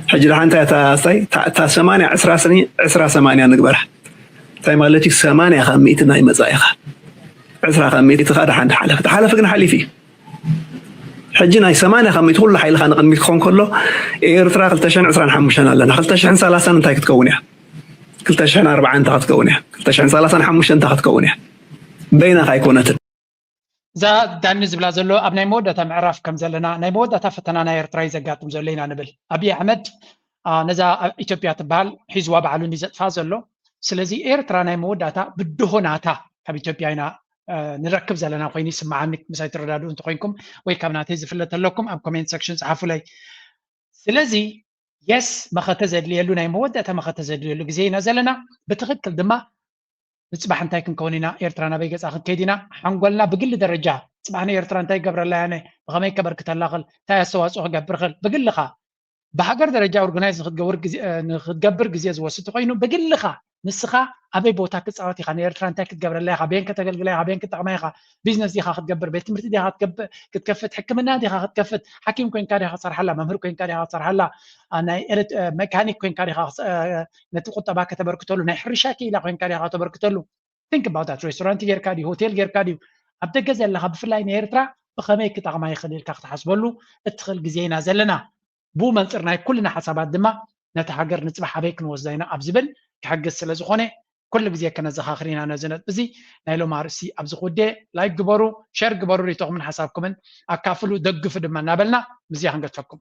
[SPEAKER 18] حجر حنتا تا 8 10 سنين 10 8 نقبرها تاي مالتي 8 500 ناي مزايخه 10 500 تخاد حد حلف كن حليفي حجنا 8 500 كل حيل خان قميت خون كله إيرترا 2025 لنا 2030 انت تكونها 2040 انت تكونها 2035 انت تكونها بينها هيكونت
[SPEAKER 2] ዛ ዳንዝ ብላ ዘሎ ኣብ ናይ መወዳእታ ምዕራፍ ከም ዘለና ናይ መወዳእታ ፈተና ናይ ኤርትራ ይዘጋጥም ዘሎ ኢና ንብል ኣብይ ኣሕመድ ነዛ ኢትዮጵያ ትበሃል ሒዝዋ ባዕሉ እንዲዘጥፋ ዘሎ ስለዚ ኤርትራ ናይ መወዳእታ ብድሆናታ ካብ ኢትዮጵያ ኢና ንረክብ ዘለና ኮይኑ ይስማዓኒ ምሳይ ትረዳዱ እንትኮንኩም ወይ ካብ ናተይ ዝፍለጥ ኣለኩም ኣብ ኮሜንት ሴክሽን ጻፉ ላይ ስለዚ የስ መኸተ ዘድልየሉ ናይ መወዳእታ መኸተ ዘድልየሉ ግዜ ኢና ዘለና ብትክክል ድማ ንጽባሕ እንታይ ክንከውን ኢና ኤርትራ ናበይ ገጻ ክንከይድ ኢና ሓንጎልና ብግሊ ደረጃ ጽባሕና ኤርትራ እንታይ ገብረላ ያነ ብኸመይ ከበርክተላ ኽእል እንታይ ኣስተዋፅኦ ክገብር ኽእል ብግልኻ بحجر درجة أورجنايز نخدجبر جزيز وسط قينو بقول لخا نسخة أبي بوتا كتصعوتي خاني إيرترا أنت كتجبر لها بين كتجل لها بين كتعميها بيزنس دي خا تجبر بيت مرتي دي كتكفت حكمنا دي خا تكفت حكيم كوين كاري خسر حلا ممهر كوين كاري خسر حلا أنا إرت ميكانيك كوين كاري خاص نتوقع تبع كتبركتلو نحرشاكي لا كوين كاري خا تبركتلو think about that restaurant غير كادي هوتيل غير كادي أبدا جزء لها بفلاين إيرترا بخميك كتعمي خليل كاخت حسبلو ادخل جزينا زلنا بو منصرنا كلنا حسابات دما نتحجر نصبح بيك نوزينا ابزبل كحق سلازخونه كل جزيه كنا زخاخرين انا زنت بزي نايلو مارسي ابز خودي لايك جبروا شير جبروا ريتو من حسابكم اكافلوا دغف دما نابلنا بزي هنقتفكم